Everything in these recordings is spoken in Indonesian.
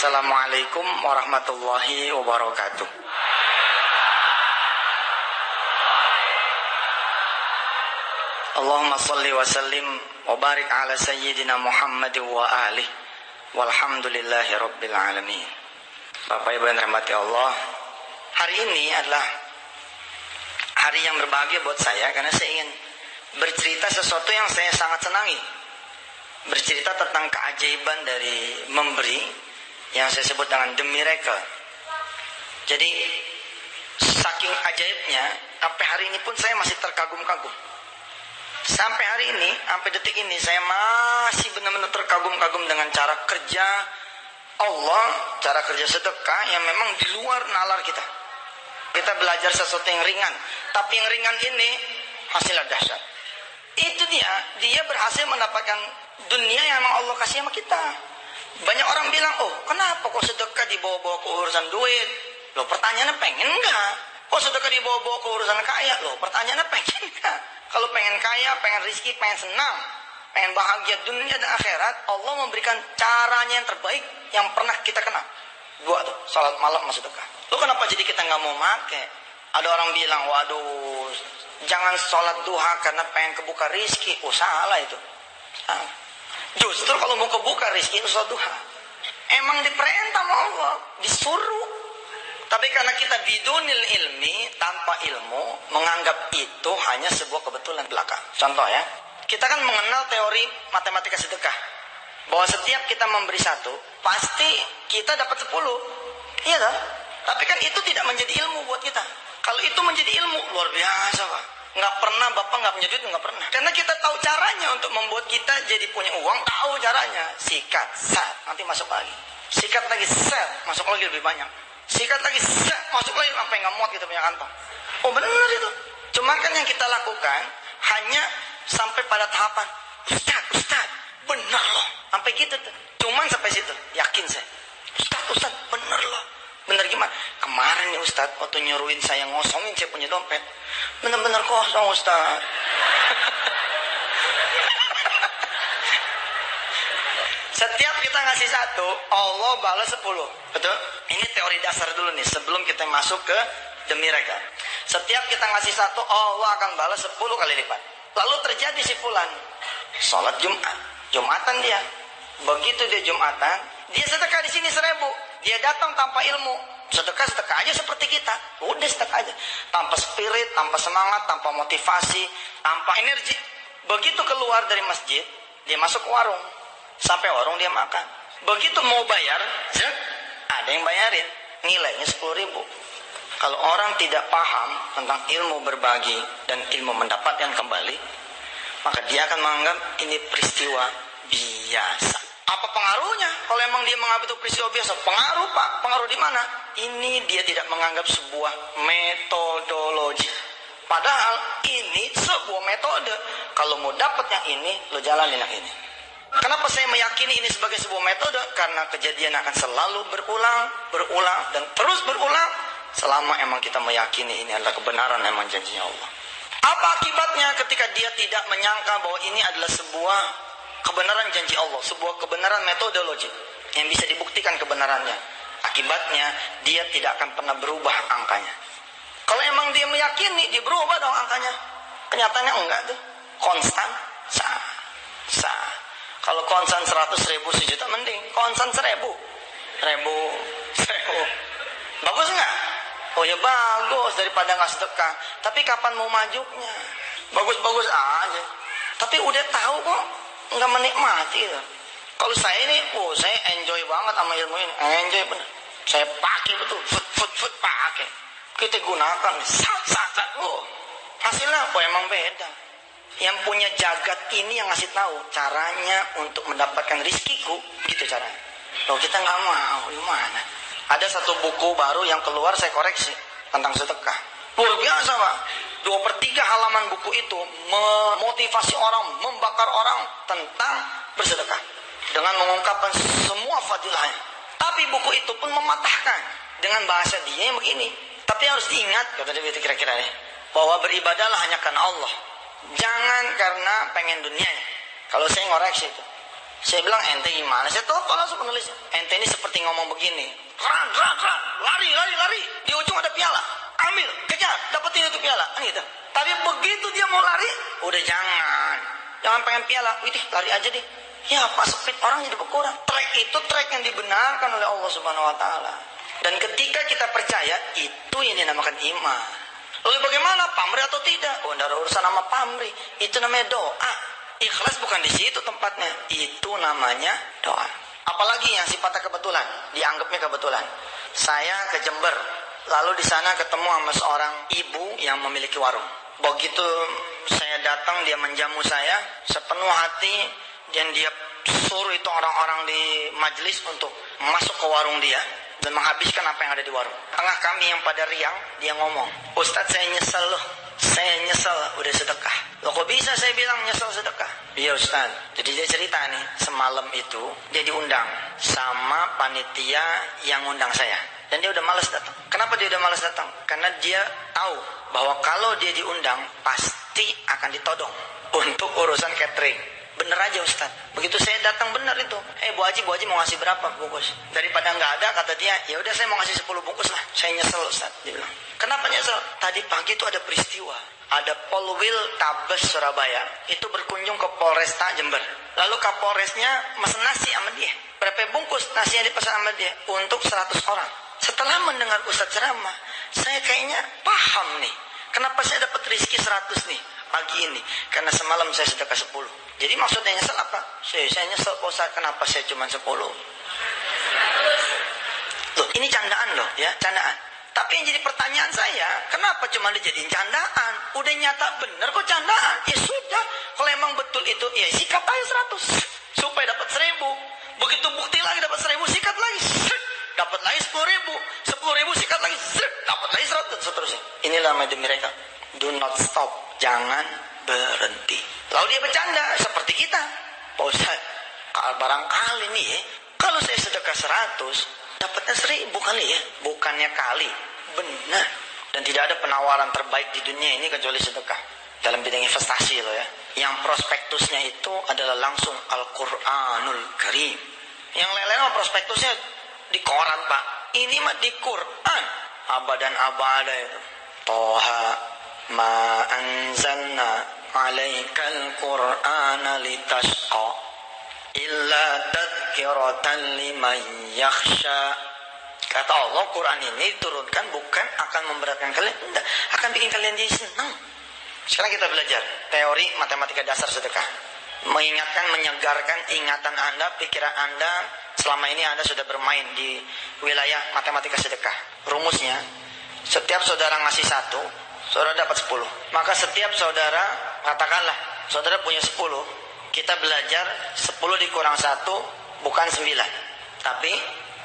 Assalamualaikum warahmatullahi wabarakatuh. Allahumma salli wa sallim wa barik ala sayyidina Muhammad wa alihi walhamdulillahi rabbil alamin. Bapak Ibu yang dirahmati Allah, hari ini adalah hari yang berbahagia buat saya karena saya ingin bercerita sesuatu yang saya sangat senangi. Bercerita tentang keajaiban dari memberi yang saya sebut dengan the miracle. Jadi saking ajaibnya sampai hari ini pun saya masih terkagum-kagum. Sampai hari ini, sampai detik ini saya masih benar-benar terkagum-kagum dengan cara kerja Allah, cara kerja sedekah yang memang di luar nalar kita. Kita belajar sesuatu yang ringan, tapi yang ringan ini hasilnya dahsyat. Itu dia berhasil mendapatkan dunia yang memang Allah kasih sama kita. Banyak orang bilang, oh kenapa kok sedekah dibawa-bawa ke urusan duit? Loh pertanyaannya pengen enggak? Kok sedekah dibawa-bawa ke urusan kaya? Loh pertanyaannya pengen enggak? Kalau pengen kaya, pengen rezeki, pengen senang, pengen bahagia dunia dan akhirat, Allah memberikan caranya yang terbaik yang pernah kita kenal. Dua tuh, salat malam sama sedekah. Loh kenapa jadi kita nggak mau make? Ada orang bilang, waduh, jangan sholat duha karena pengen kebuka rizki. Oh salah itu. Justru kalau mau kebuka rizki itu sholat duha. Emang diperintah sama Allah, disuruh. Tapi karena kita bidunil ilmi, tanpa ilmu, menganggap itu hanya sebuah kebetulan belaka. Contoh ya, kita kan mengenal teori matematika sedekah, bahwa setiap kita memberi satu, pasti kita dapat 10. Iya kan? Tapi kan itu tidak menjadi ilmu buat kita. Kalau itu menjadi ilmu, luar biasa Pak. Nggak pernah Bapak nggak punya duit, nggak pernah. Karena kita tahu caranya untuk membuat kita jadi punya uang, tahu caranya. Sikat, set, nanti masuk lagi. Sikat lagi, set, masuk lagi lebih banyak. Sikat lagi, set, masuk lagi sampai nggak muat kita punya kantong. Oh benar itu. Cuma kan yang kita lakukan hanya sampai pada tahapan Ustaz, benar loh. Sampai gitu tuh. Cuman sampai situ, yakin saya. Ustaz, benar loh. Benar gimana? Kemarin nih Ustaz, waktu nyuruhin saya ngosongin saya punya dompet, benar-benar kosong Ustaz. Setiap kita ngasih satu, Allah balas 10. Betul? Ini teori dasar dulu nih, sebelum kita masuk ke the miracle. Setiap kita ngasih satu, Allah akan balas 10 kali lipat. Lalu terjadi si fulan, sholat Jumat, Jumatan dia. Begitu dia Jumatan, dia sedekah di sini 1000. Dia datang tanpa ilmu, sedekah aja seperti kita. Udah sedekah aja, tanpa spirit, tanpa semangat, tanpa motivasi, tanpa energi. Begitu keluar dari masjid, dia masuk ke warung. Sampai warung dia makan. Begitu mau bayar, ada yang bayarin, nilainya 10.000. Kalau orang tidak paham tentang ilmu berbagi dan ilmu mendapatkan kembali, maka dia akan menganggap ini peristiwa biasa. Apa pengaruhnya? Kalau emang dia menganggap itu peristiwa biasa, pengaruh Pak. Pengaruh di mana? Ini dia tidak menganggap sebuah metodologi. Padahal ini sebuah metode. Kalau mau dapat yang ini, lo jalanin yang ini. Kenapa saya meyakini ini sebagai sebuah metode? Karena kejadian akan selalu berulang, dan terus berulang selama emang kita meyakini ini adalah kebenaran emang janjinya Allah. Apa akibatnya ketika dia tidak menyangka bahwa ini adalah sebuah kebenaran janji Allah, sebuah kebenaran metodologi yang bisa dibuktikan kebenarannya? Akibatnya dia tidak akan pernah berubah angkanya. Kalau emang dia meyakini, dia berubah dong angkanya. Kenyataannya enggak tuh, konstan, sah. Kalau konstan 100.000 sejuta mending konstan 1.000. Bagus nggak? Oh ya bagus, daripada nggak sedekah. Tapi kapan mau majunya? Bagus-bagus aja. Tapi udah tahu kok nggak menikmati itu. Kalau saya ini, saya enjoy banget sama ilmu ini. Enjoy bener. Saya pakai betul, foot pakai. Kita gunakan, hasilnya emang beda. Yang punya jagat ini yang ngasih tahu caranya untuk mendapatkan rizkiku, gitu caranya. Loh kita nggak mau, gimana? Ada satu buku baru yang keluar, saya koreksi tentang sedekah. Luar biasa Pak. 2/3 halaman buku itu memotivasi orang, membakar orang tentang bersedekah dengan mengungkapkan semua fadilahnya. Tapi buku itu pun mematahkan dengan bahasa dia yang begini. Tapi harus diingat, kata dia kira-kira nih, bahwa beribadahlah hanya karena Allah. Jangan karena pengen dunianya. Kalau saya ngoreksi itu, Saya bilang, ente gimana? Saya telepon langsung penulis, ente ini seperti ngomong begini, run, lari, di ujung ada piala, ambil, kejar, dapetin itu piala, kan gitu. Tapi begitu dia mau lari, udah jangan pengen piala, widih, lari aja deh. Ya pas speed orang jadi berkurang. Trek itu trek yang dibenarkan oleh Allah Subhanahu Wa Taala. Dan ketika kita percaya, itu yang dinamakan iman. Lalu bagaimana, pamrih atau tidak? Oh, tidak ada urusan sama pamrih, itu namanya doa. Ikhlas bukan di situ tempatnya, itu namanya doa. Apalagi yang sifatnya kebetulan, dianggapnya kebetulan. Saya ke Jember, lalu di sana ketemu sama seorang ibu yang memiliki warung. Begitu saya datang, dia menjamu saya sepenuh hati, dan dia suruh itu orang-orang di majelis untuk masuk ke warung dia dan menghabiskan apa yang ada di warung. Tengah kami yang pada riang, dia ngomong, Ustadz saya nyesel loh, saya nyesel udah sedekah. Loh kok bisa saya bilang nyesel sedekah? Iya Ustadz. Jadi dia cerita nih, semalam itu dia diundang sama panitia yang undang saya. Dan dia udah malas datang. Kenapa dia udah malas datang? Karena dia tahu bahwa kalau dia diundang pasti akan ditodong untuk urusan catering. Bener aja Ustaz. Begitu saya datang bener itu. Bu Haji mau ngasih berapa bungkus? Daripada nggak ada, kata dia, ya udah saya mau ngasih 10 bungkus lah. Saya nyesel Ustaz. Dia bilang. Kenapa nyesel? Tadi pagi itu ada peristiwa. Ada Polwil Tabes Surabaya itu berkunjung ke Polresta Jember. Lalu Kapolresnya mesen nasi sama dia. Berapa bungkus nasi yang dipesan sama dia? Untuk 100 orang. Setelah mendengar Ustaz ceramah, saya kayaknya paham nih. Kenapa saya dapat rezeki 100 nih pagi ini? Karena semalam saya sedekah 10. Jadi maksudnya nyesel apa? Saya nyesel Ustaz, kenapa saya cuma 10? Loh, ini candaan loh ya, candaan. Tapi yang jadi pertanyaan saya, kenapa cuma dijadiin candaan? Udah nyata bener kok candaan. Ya sudah, kalau emang betul itu, ya sikat aja 100 supaya dapat 1000. Begitu bukti lagi dapat 1000, sikat lagi. Dapat lagi 10.000, 10.000 sikat lagi, dapat lagi 100, seterusnya. Inilah metode mereka. Do not stop, jangan berhenti. Lalu dia bercanda seperti kita. Pak Ustaz, barangkali nih ya, kalau saya sedekah 100, dapatnya 1000 kali ya. Bukannya kali, benar. Dan tidak ada penawaran terbaik di dunia ini kecuali sedekah. Dalam bidang investasi loh ya. Yang prospektusnya itu adalah langsung Al-Quranul Karim. Yang lain-lain prospektusnya di koran Pak. Ini mah di Quran. Abadan abada itu. Toha ma anzalna alaikal Qur'ana litasqa illa tadhkiratan liman yakhsha. Kata Allah, Quran ini diturunkan bukan akan memberatkan kalian, enggak, akan bikin kalian jadi senang. Sekarang kita belajar teori matematika dasar sedekah. Mengingatkan, menyegarkan ingatan Anda, pikiran Anda. Selama ini Anda sudah bermain di wilayah matematika sedekah. Rumusnya, setiap saudara ngasih 1, saudara dapat 10. Maka setiap saudara, katakanlah saudara punya 10, kita belajar 10 dikurang 1 bukan 9, tapi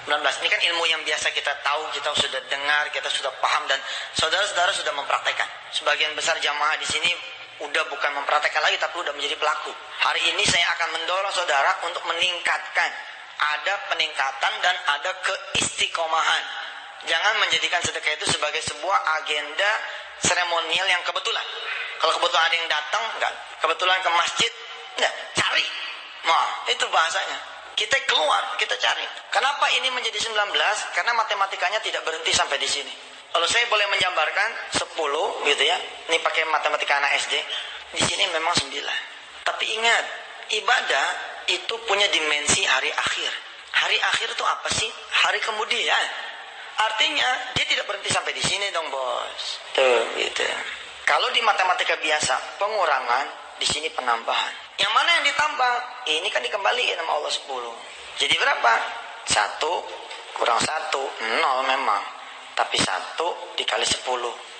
19. Ini kan ilmu yang biasa kita tahu, kita sudah dengar, kita sudah paham, dan saudara-saudara sudah mempraktekkan. Sebagian besar jamaah di sini udah bukan mempraktekkan lagi, tapi udah menjadi pelaku. Hari ini saya akan mendorong saudara untuk meningkatkan. Ada peningkatan dan ada keistiqomahan. Jangan menjadikan sedekah itu sebagai sebuah agenda seremonial yang kebetulan. Kalau kebetulan ada yang datang, enggak. Kebetulan ke masjid, enggak. Cari. Nah, itu bahasanya. Kita keluar, kita cari. Kenapa ini menjadi 19? Karena matematikanya tidak berhenti sampai di sini. Kalau saya boleh menjabarkan 10 gitu ya. Ini pakai matematika anak SD. Di sini memang 9. Tapi ingat, ibadah itu punya dimensi hari akhir. Hari akhir itu apa sih? Hari kemudian. Artinya dia tidak berhenti sampai di sini dong bos. Tuh gitu. Kalau di matematika biasa pengurangan, di sini penambahan. Yang mana yang ditambah? Ini kan dikembalikan sama Allah 10. Jadi berapa? 1 kurang 1 0 memang. Tapi 1 dikali 10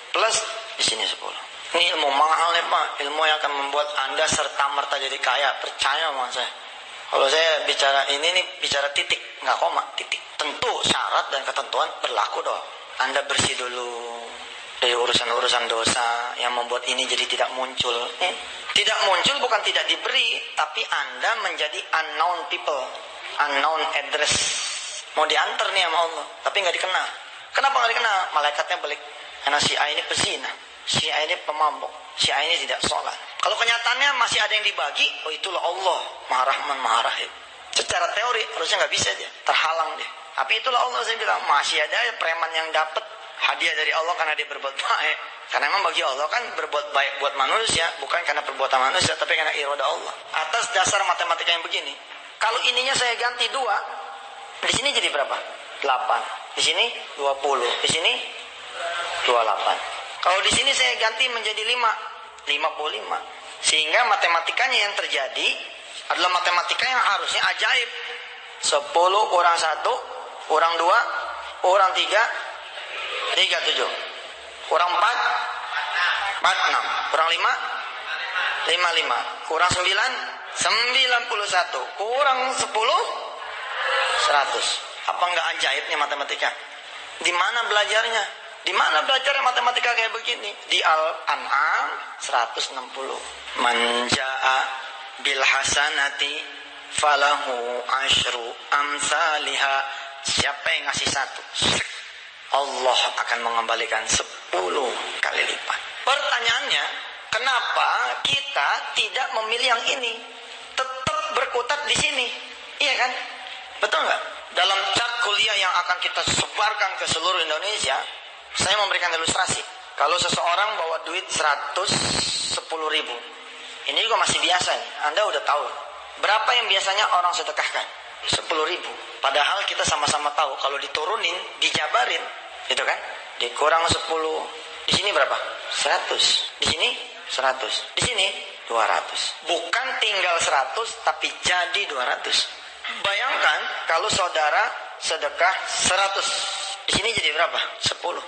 plus di sini 10. Ini ilmu mahal nih Pak. Ilmu yang akan membuat Anda serta-merta jadi kaya. Percaya sama saya. Kalau saya bicara ini nih, bicara titik, nggak koma, titik. Tentu syarat dan ketentuan berlaku dong. Anda bersih dulu dari urusan-urusan dosa yang membuat ini jadi tidak muncul. Tidak muncul bukan tidak diberi, tapi Anda menjadi unknown people, unknown address. Mau diantar nih sama Allah, tapi nggak dikenal. Kenapa nggak dikenal? Malaikatnya balik. Karena si A ini pezina, si A ini pemabuk, si A ini tidak sholat. Kalau kenyataannya masih ada yang dibagi, oh itulah Allah, Maha Rahman, Maha Rahim. Secara teori harusnya nggak bisa dia, terhalang dia. Tapi itulah Allah, saya bilang masih ada preman yang dapat hadiah dari Allah karena dia berbuat baik. Karena memang bagi Allah kan berbuat baik buat manusia bukan karena perbuatan manusia, tapi karena irada Allah. Atas dasar matematika yang begini, kalau ininya saya ganti 2, di sini jadi berapa? 8. Di sini 20. Di sini 28. Kalau di sini saya ganti menjadi 5, 55. Sehingga matematikanya yang terjadi adalah matematika yang harusnya ajaib. 10 kurang 1 kurang 2 kurang 3 37 kurang 4 46 kurang 5 55 kurang 9 91 kurang 10 100. Apa enggak ajaibnya matematika? Di mana belajarnya? Di mana belajarnya matematika kayak begini? Di Al-An'am 160. Man jaa bil hasanati falahu asyru amsalihha. Siapa yang ngasih 1, Allah akan mengembalikan 10 kali lipat. Pertanyaannya, kenapa kita tidak memilih yang ini? Tetap berkutat di sini, iya kan? Betul nggak? Dalam chart kuliah yang akan kita sebarkan ke seluruh Indonesia, saya memberikan ilustrasi. Kalau seseorang bawa duit 110.000, ini juga masih biasa nih. Anda udah tahu berapa yang biasanya orang sedekahkan? 10.000. Padahal kita sama-sama tahu kalau diturunin, dijabarin, gitu kan? Dikurang 10. Di sini berapa? 100. Di sini 100. Di sini 200. Bukan tinggal 100 tapi jadi 200. Bayangkan kalau saudara sedekah 100. Di sini jadi berapa? 10.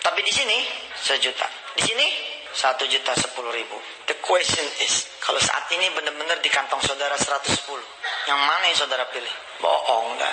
Tapi di sini 1 juta. Di sini 1.010.000. The question is, kalau saat ini benar-benar di kantong saudara 110, yang mana yang saudara pilih? Bohong dah.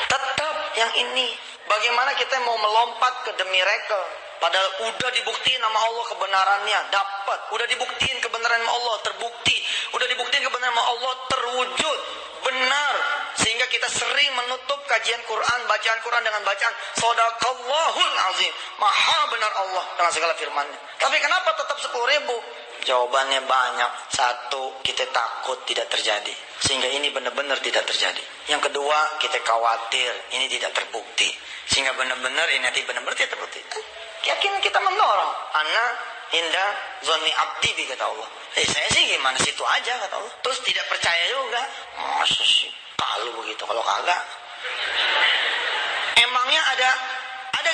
Tetap yang ini. Bagaimana kita mau melompat ke the miracle? Padahal udah dibuktiin sama Allah kebenarannya, dapat. Udah dibuktiin kebenaran sama Allah, terbukti. Udah dibuktiin kebenaran sama Allah, terwujud, benar. Sehingga kita sering menutup kajian Quran, bacaan Quran dengan bacaan Shadaqallahul Azim. Maha benar Allah dengan segala firman-Nya. Tapi kenapa tetap 10.000? Jawabannya banyak. 1, kita takut tidak terjadi. Sehingga ini benar-benar tidak terjadi. Yang kedua, kita khawatir ini tidak terbukti. Sehingga benar-benar ini nanti benar-benar tidak terbukti. Keyakinan kita mendorong. Ana inda zonni abdi kata Allah. Saya sih gimana situ aja kata Allah. Terus tidak percaya juga. Masa sih kalau begitu, kalau kagak. Emangnya ada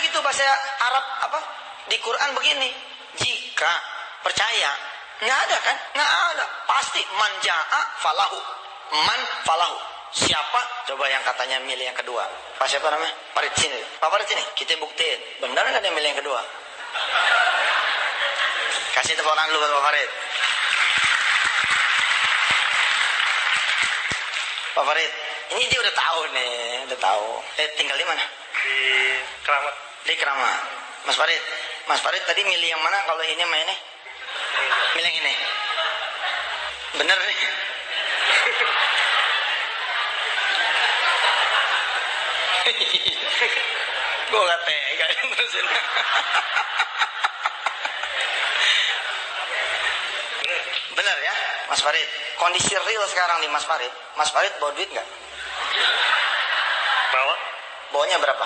gitu bahasa Arab apa di Quran begini? Jika percaya, nggak ada kan? Nggak ada. Pasti manjaa falahu, man falahu. Siapa? Coba yang katanya milih yang kedua. Pak siapa namanya? Farid sini. Pak Farid sini. Kita buktiin. Benar nggak dia milih yang kedua? Kasih tepuk tangan dulu buat Pak Farid. Pak Farid, ini dia udah tahu nih, udah tahu. Tinggal di mana? Di Keramat. Di Keramat. Mas Farid tadi milih yang mana kalau ini sama ini? Milih yang ini. Bener nih. Gue gak tega terusin. Bener ya Mas Farid. Kondisi real sekarang nih Mas Farid. Mas Farid bawa duit gak? Bawa? Bawanya berapa?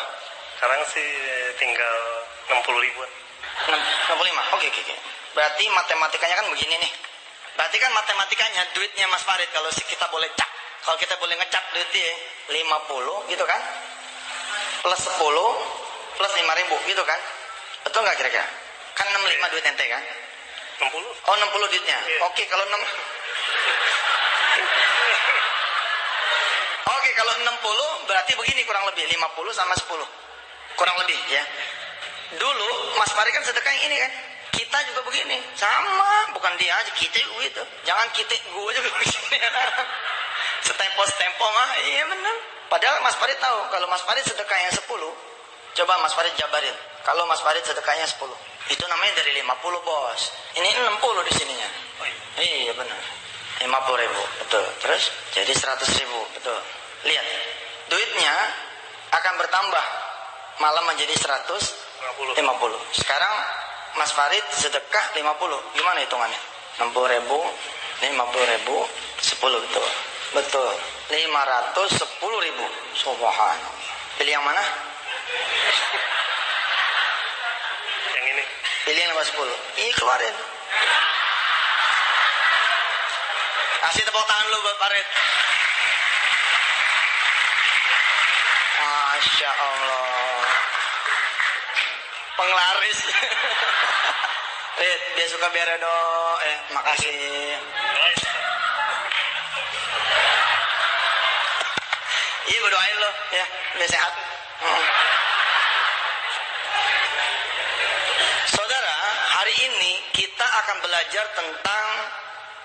Sekarang sih tinggal 60.000-an. 65? Oke. Berarti matematikanya kan begini nih. Berarti kan matematikanya duitnya Mas Farid kalau kita boleh cap. Kalau kita boleh ngecap duitnya 50 gitu kan? Plus 10 plus 5.000 gitu kan? Betul nggak kira-kira? Kan 65 duit ente kan? 60? Oh 60 duitnya. Iya. Oke kalau 6. Oke kalau 60 berarti begini kurang lebih 50 sama 10. Kurang lebih ya. Dulu Mas Farid kan sedekah yang ini kan? Kita juga begini. Sama, bukan dia aja, kita juga gitu. Jangan kita gue juga begini. Setempo mah, iya benar. Padahal Mas Farid tahu kalau Mas Farid sedekahnya 10. Coba Mas Farid jabarin. Kalau Mas Farid sedekahnya 10, itu namanya dari 50 bos. Ini 60 di sininya. Iya benar. 50.000 betul. Terus jadi 100.000 betul. Lihat, duitnya akan bertambah malah menjadi 150. Sekarang Mas Farid sedekah 50. Gimana hitungannya? 60.000, 50.000 10 betul. Betul. 510.000. Subhanallah. Pilih yang mana? Yang ini. Pilih yang 510. Ini keluarin. Kasih tepuk tangan lu buat Farid. Masya Allah. Penglaris. Dia suka beredo. Makasih. Iya, gue doain lo ya, biar sehat. Saudara, hari ini kita akan belajar tentang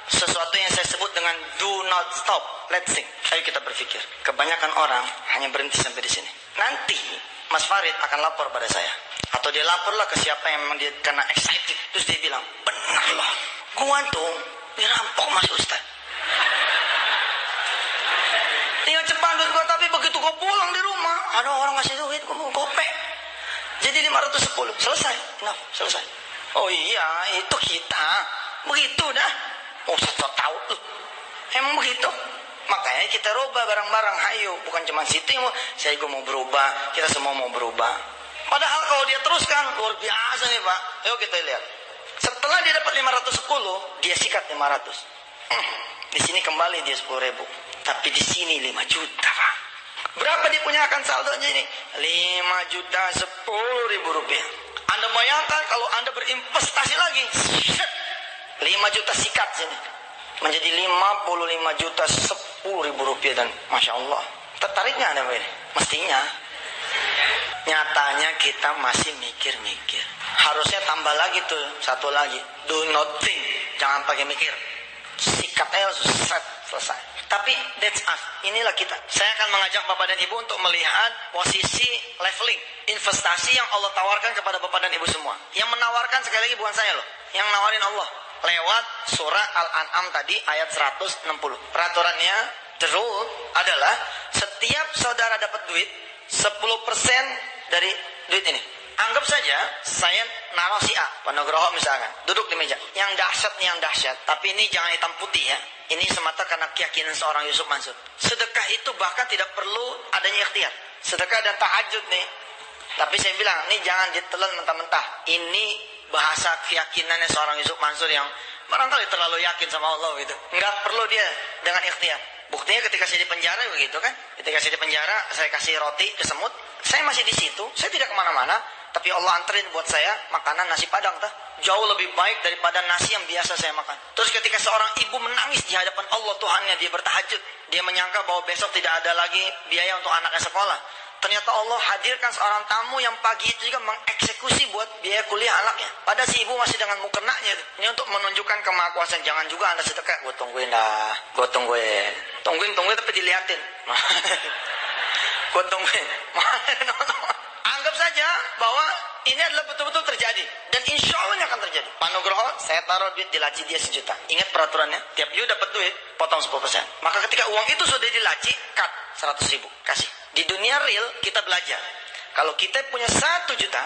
sesuatu yang saya sebut dengan do not stop, let's think. Ayo kita berpikir. Kebanyakan orang hanya berhenti sampai di sini. Nanti Mas Farid akan lapor pada saya, atau dia laporlah ke siapa yang memang dia karena excited. Terus dia bilang, benar loh, gua tuh dirampok Mas Ustaz. Tinggal cepat duit gua, tapi begitu gua pulang di rumah, ada orang ngasih duit, gua mau gopek. Jadi 510, selesai. Nah, selesai. Oh iya, itu kita. Begitu dah. Oh, saya tahu tuh. Emang begitu. Makanya kita rubah barang-barang. Hayo, bukan cuma situ yang saya juga mau berubah. Kita semua mau berubah. Padahal kalau dia teruskan, luar biasa nih Pak. Yuk kita lihat. Setelah dia dapat 510, dia sikat 500. Di sini kembali dia 10.000. Tapi di sini 5 juta Pak. Berapa dia punya akan saldonya ini? 5 juta 10.000 rupiah. Anda bayangkan kalau Anda berinvestasi lagi, 5 juta sikat sini, menjadi 55 juta 10.000 rupiah. Dan Masya Allah, tertariknya Anda ini? Mestinya. Nyatanya kita masih mikir-mikir. Harusnya tambah lagi tuh, satu lagi, do not think. Jangan pakai mikir, sikat aja selesai. Tapi that's us, inilah kita. Saya akan mengajak Bapak dan Ibu untuk melihat posisi leveling investasi yang Allah tawarkan kepada Bapak dan Ibu semua. Yang menawarkan sekali lagi bukan saya loh, yang nawarin Allah lewat surah Al-An'am tadi ayat 160. Peraturannya, the rule adalah setiap saudara dapat duit 10% dari duit ini. Anggap saja saya naruh si A, Pak Nugroho misalkan, duduk di meja. Yang dahsyat nih, yang dahsyat. Tapi ini jangan hitam putih ya. Ini semata karena keyakinan seorang Yusuf Mansur. Sedekah itu bahkan tidak perlu adanya ikhtiar. Sedekah dan tahajud nih. Tapi saya bilang, ini jangan ditelan mentah-mentah. Ini bahasa keyakinannya seorang Yusuf Mansur yang barangkali terlalu yakin sama Allah gitu. Nggak perlu dia dengan ikhtiar. Buktinya ketika saya di penjara begitu kan. Ketika saya di penjara, saya kasih roti ke semut. Saya masih di situ, saya tidak kemana-mana. Tapi Allah anterin buat saya makanan nasi padang tuh. Jauh lebih baik daripada nasi yang biasa saya makan. Terus ketika seorang ibu menangis di hadapan Allah Tuhannya, dia bertahajud. Dia menyangka bahwa besok tidak ada lagi biaya untuk anaknya sekolah. Ternyata Allah hadirkan seorang tamu yang pagi itu juga mengeksekusi buat biaya kuliah anaknya. Padahal si ibu masih dengan mukenanya. Ini untuk menunjukkan kemahakuasaan. Jangan juga Anda sedekah. Gue tungguin dah. Gue tungguin. Tungguin tapi diliatin. Gue tungguin. Anggap saja bahwa ini adalah betul-betul terjadi. Dan insya Allah ini akan terjadi. Pak Nugroho, saya taruh duit di laci dia 1 juta. Ingat peraturannya, tiap you dapat duit, potong 10%. Maka ketika uang itu sudah di laci, cut 100.000. Kasih. Di dunia real, kita belajar. Kalau kita punya 1 juta,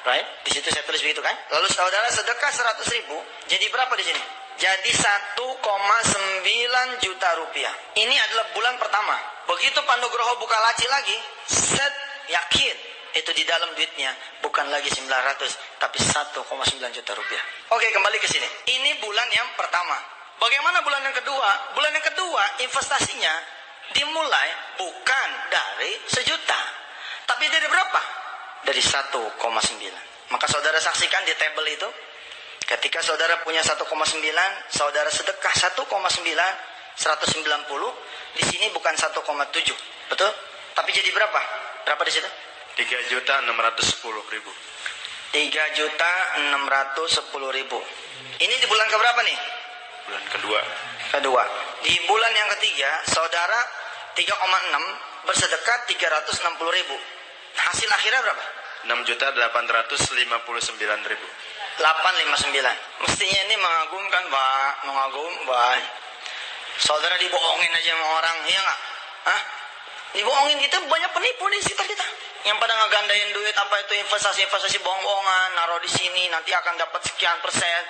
right? Di situ saya tulis begitu kan. Lalu saudara sedekah 100.000, jadi berapa di sini? Jadi 1,9 juta rupiah. Ini adalah bulan pertama. Begitu Pak Nugroho buka laci lagi, set, yakin. Itu di dalam duitnya bukan lagi 900 tapi 1,9 juta rupiah. Oke, kembali ke sini. Ini bulan yang pertama. Bagaimana bulan yang kedua? Bulan yang kedua investasinya dimulai bukan dari 1 juta, tapi dari berapa? Dari 1,9. Maka saudara saksikan di tabel itu, ketika saudara punya 1,9, saudara sedekah 1,9, 190. Di sini bukan 1,7, betul? Tapi jadi berapa? Berapa di situ? 3.610.000. 3.610.000. Ini di bulan keberapa nih? Bulan kedua. Di bulan yang ketiga, saudara 3,6 bersedekah 360.000. Hasil akhirnya berapa? 6.859.000. 859. Mestinya ini mengagumkan, Pak. Mengagumkan. Saudara dibohongin aja sama orang, iya nggak? Hah? Dibohongin, kita banyak penipu di sekitar kita. Yang pada ngegandain duit, apa itu investasi bohong-bohongan, naruh di sini nanti akan dapat sekian persen.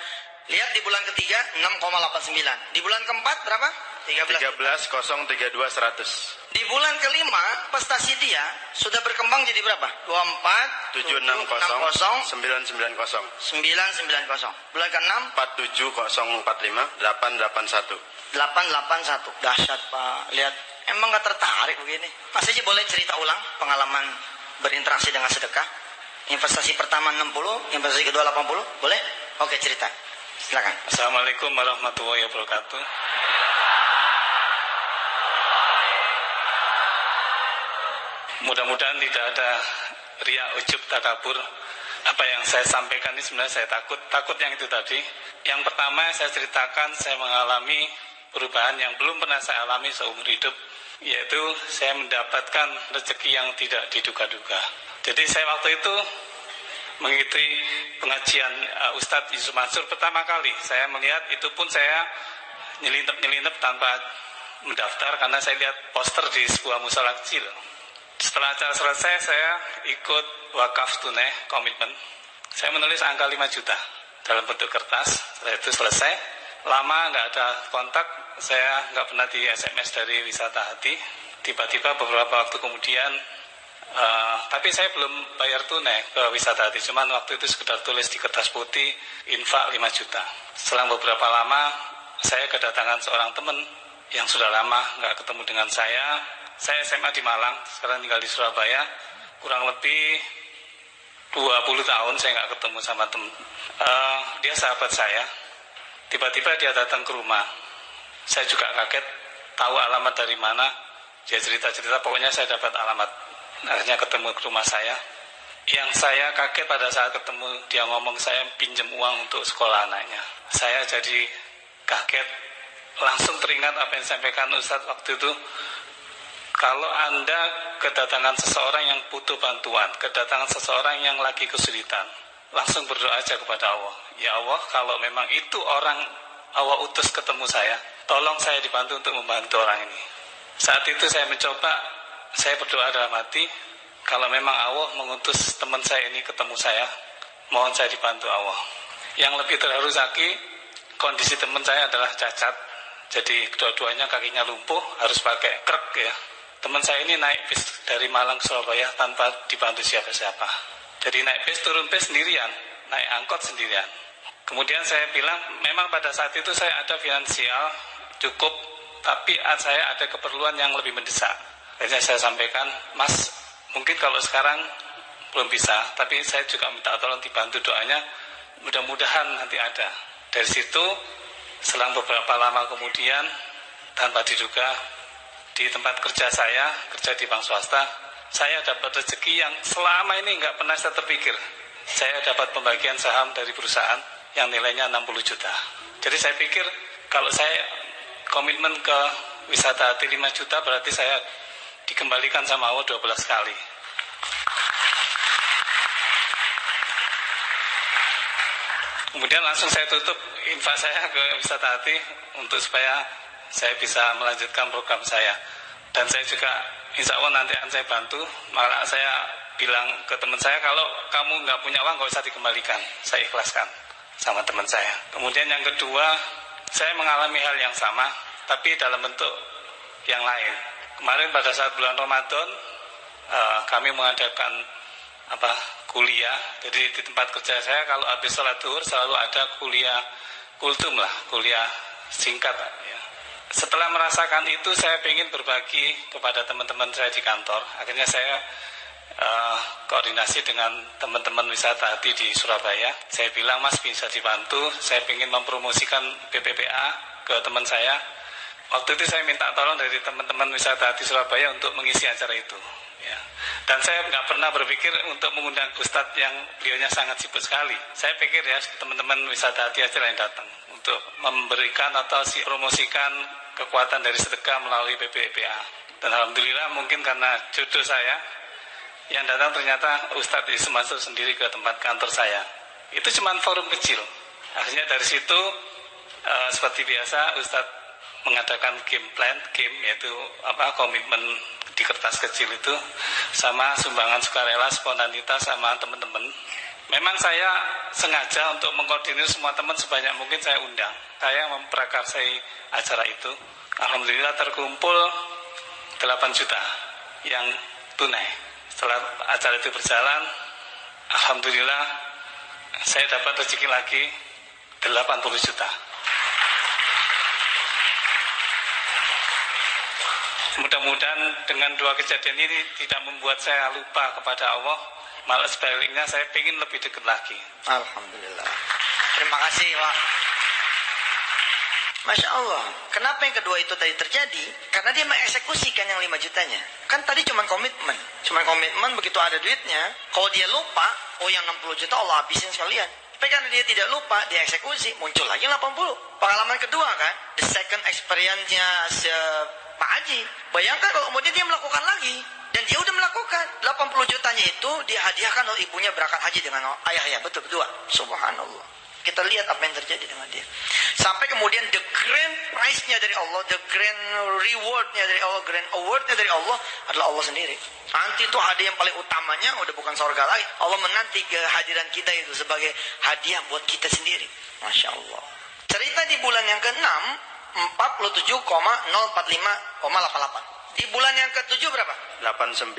Lihat di bulan ketiga 6,89. Di bulan keempat berapa? 13.032.100. Di bulan kelima, prestasi dia sudah berkembang jadi berapa? 24, 760 990. 990. Bulan ke-6, 47045 881. 881. Dahsyat Pak. Lihat, emang gak tertarik begini. Mas Haji boleh cerita ulang pengalaman berinteraksi dengan sedekah? Investasi pertama 60, investasi kedua 80, boleh? Oke, cerita. Silakan. Assalamualaikum warahmatullahi wabarakatuh. Mudah-mudahan tidak ada riya, ujub, takabur. Apa yang saya sampaikan ini sebenarnya saya takut yang itu tadi. Yang pertama saya ceritakan, saya mengalami perubahan yang belum pernah saya alami seumur hidup, yaitu saya mendapatkan rezeki yang tidak diduga-duga. Jadi saya waktu itu mengikuti pengajian Ustadz Yusuf Mansur pertama kali. Saya melihat itu pun saya nyelinep tanpa mendaftar karena saya lihat poster di sebuah musala kecil. Setelah acara selesai, saya ikut wakaf tunai komitmen. Saya menulis angka 5 juta dalam bentuk kertas. Setelah itu selesai, lama nggak ada kontak, saya nggak pernah di SMS dari Wisata Hati. Tiba-tiba beberapa waktu kemudian, tapi saya belum bayar tunai ke Wisata Hati, cuman waktu itu sekedar tulis di kertas putih, infak 5 juta. Selang beberapa lama, saya kedatangan seorang teman yang sudah lama nggak ketemu dengan saya. Saya SMA di Malang, sekarang tinggal di Surabaya. Kurang lebih 20 tahun saya nggak ketemu sama teman. Dia sahabat saya. Tiba-tiba dia datang ke rumah. Saya juga kaget, tahu alamat dari mana. Dia cerita-cerita, pokoknya saya dapat alamat. Akhirnya ketemu ke rumah saya. Yang saya kaget pada saat ketemu, dia ngomong saya pinjam uang untuk sekolah anaknya. Saya jadi kaget, langsung teringat apa yang disampaikan Ustadz waktu itu. Kalau Anda kedatangan seseorang yang butuh bantuan, kedatangan seseorang yang lagi kesulitan, langsung berdoa aja kepada Allah. Ya Allah, kalau memang itu orang Allah utus ketemu saya, tolong saya dibantu untuk membantu orang ini. Saat itu saya mencoba, saya berdoa dalam hati, kalau memang Allah mengutus teman saya ini ketemu saya, mohon saya dibantu Allah. Yang lebih terharu lagi, kondisi teman saya adalah cacat, jadi kedua-duanya kakinya lumpuh, harus pakai krek ya. Teman saya ini naik bis dari Malang ke Surabaya tanpa dibantu siapa-siapa. Jadi naik bis, turun bis sendirian, naik angkot sendirian. Kemudian saya bilang, memang pada saat itu saya ada finansial cukup, tapi saya ada keperluan yang lebih mendesak. Akhirnya saya sampaikan, Mas, mungkin kalau sekarang belum bisa, tapi saya juga minta tolong dibantu doanya, mudah-mudahan nanti ada. Dari situ, selang beberapa lama kemudian, tanpa diduga, di tempat kerja saya, kerja di bank swasta, saya dapat rezeki yang selama ini nggak pernah saya terpikir. Saya dapat pembagian saham dari perusahaan yang nilainya 60 juta. Jadi saya pikir kalau saya komitmen ke Wisata Hati 5 juta, berarti saya dikembalikan sama Allah 12 kali. Kemudian langsung saya tutup infak saya ke Wisata Hati untuk supaya saya bisa melanjutkan program saya. Dan saya juga insya Allah nanti akan saya bantu. Malah saya bilang ke teman saya, kalau kamu nggak punya uang nggak usah dikembalikan, saya ikhlaskan sama teman saya. Kemudian yang kedua, saya mengalami hal yang sama tapi dalam bentuk yang lain. Kemarin pada saat bulan Ramadan, kami mengadakan kuliah. Jadi di tempat kerja saya kalau habis sholat zuhur selalu ada kuliah kultum lah, kuliah singkat ya. Setelah merasakan itu, saya ingin berbagi kepada teman-teman saya di kantor. Akhirnya saya koordinasi dengan teman-teman Wisata Hati di Surabaya. Saya bilang, Mas bisa dibantu, saya ingin mempromosikan BPPA ke teman saya. Waktu itu saya minta tolong dari teman-teman Wisata Hati Surabaya untuk mengisi acara itu ya. Dan saya nggak pernah berpikir untuk mengundang Ustadz yang beliaunya sangat sibuk sekali. Saya pikir ya teman-teman Wisata Hati aja yang datang untuk memberikan atau promosikan kekuatan dari sedekah melalui BPPA. Dan alhamdulillah mungkin karena jodoh saya, yang datang ternyata Ustadz Yusuf Mansur sendiri ke tempat kantor saya. Itu cuma forum kecil. Akhirnya dari situ seperti biasa Ustadz mengadakan game plan, yaitu komitmen di kertas kecil itu, sama sumbangan sukarela, spontanitas sama teman-teman. Memang saya sengaja untuk mengkoordinir semua teman sebanyak mungkin saya undang. Saya memprakarsai acara itu Alhamdulillah terkumpul 8 juta yang tunai. Setelah acara itu berjalan, alhamdulillah saya dapat rezeki lagi 80 juta. Mudah-mudahan dengan dua kejadian ini tidak membuat saya lupa kepada Allah, malah sebaliknya saya ingin lebih dekat lagi. Alhamdulillah. Terima kasih, Pak. Masya Allah. Kenapa yang kedua itu tadi terjadi? Karena dia mengeksekusikan yang 5 jutanya. Kan tadi cuma komitmen. Cuma komitmen, begitu ada duitnya. Kalau dia lupa, oh yang 60 juta Allah habisin sekalian. Tapi karena dia tidak lupa, dia eksekusi, muncul lagi 80. Pengalaman kedua kan, the second experience-nya Pak Haji. Bayangkan kalau kemudian dia melakukan lagi. Dan dia udah melakukan 80 jutanya itu dia hadiahkan oleh ibunya berangkat haji dengan ayahnya. Betul, berdua. Subhanallah. Kita lihat apa yang terjadi dengan dia. Sampai kemudian the grand prize-nya dari Allah, the grand reward-nya dari Allah, grand award-nya dari Allah adalah Allah sendiri. Nanti itu hadiah yang paling utamanya udah bukan surga lagi. Allah menanti kehadiran kita itu sebagai hadiah buat kita sendiri. Masya Allah. Cerita di bulan yang ke-6, 47,045,88. Di bulan yang ke-7 berapa? 89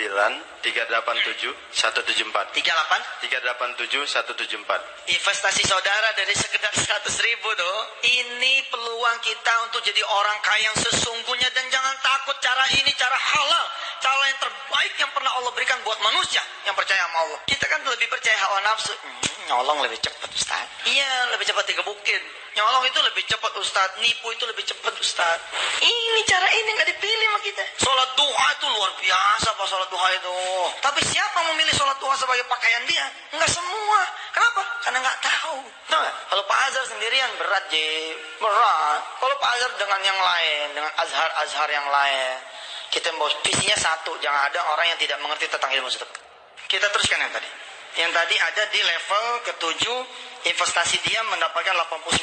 387 174 38 387 174. Investasi saudara dari sekedar 100.000 tuh, ini peluang kita untuk jadi orang kaya yang sesungguhnya. Dan jangan takut, cara ini cara halal, cara yang terbaik yang pernah Allah berikan buat manusia yang percaya sama Allah. Kita kan lebih percaya hawa nafsu. Nyolong lebih cepat, Ustaz. Iya, lebih cepat digebukin. Nyolong itu lebih cepat, Ustaz. Nipu itu lebih cepat, Ustaz. Ini cara ini nggak dipilih sama kita. Sholat duha itu luar biasa, Pak, sholat duha itu. Tapi siapa memilih sholat duha sebagai pakaian dia? Enggak semua. Kenapa? Karena nggak tahu. Tahu nggak? Kalau Pak Azhar sendirian berat, berat. Kalau Pak Azhar dengan yang lain, dengan azhar yang lain, kita mau visinya satu. Jangan ada orang yang tidak mengerti tentang ilmu sedekah. Kita teruskan yang tadi. Yang tadi ada di level ke-7, investasi dia mendapatkan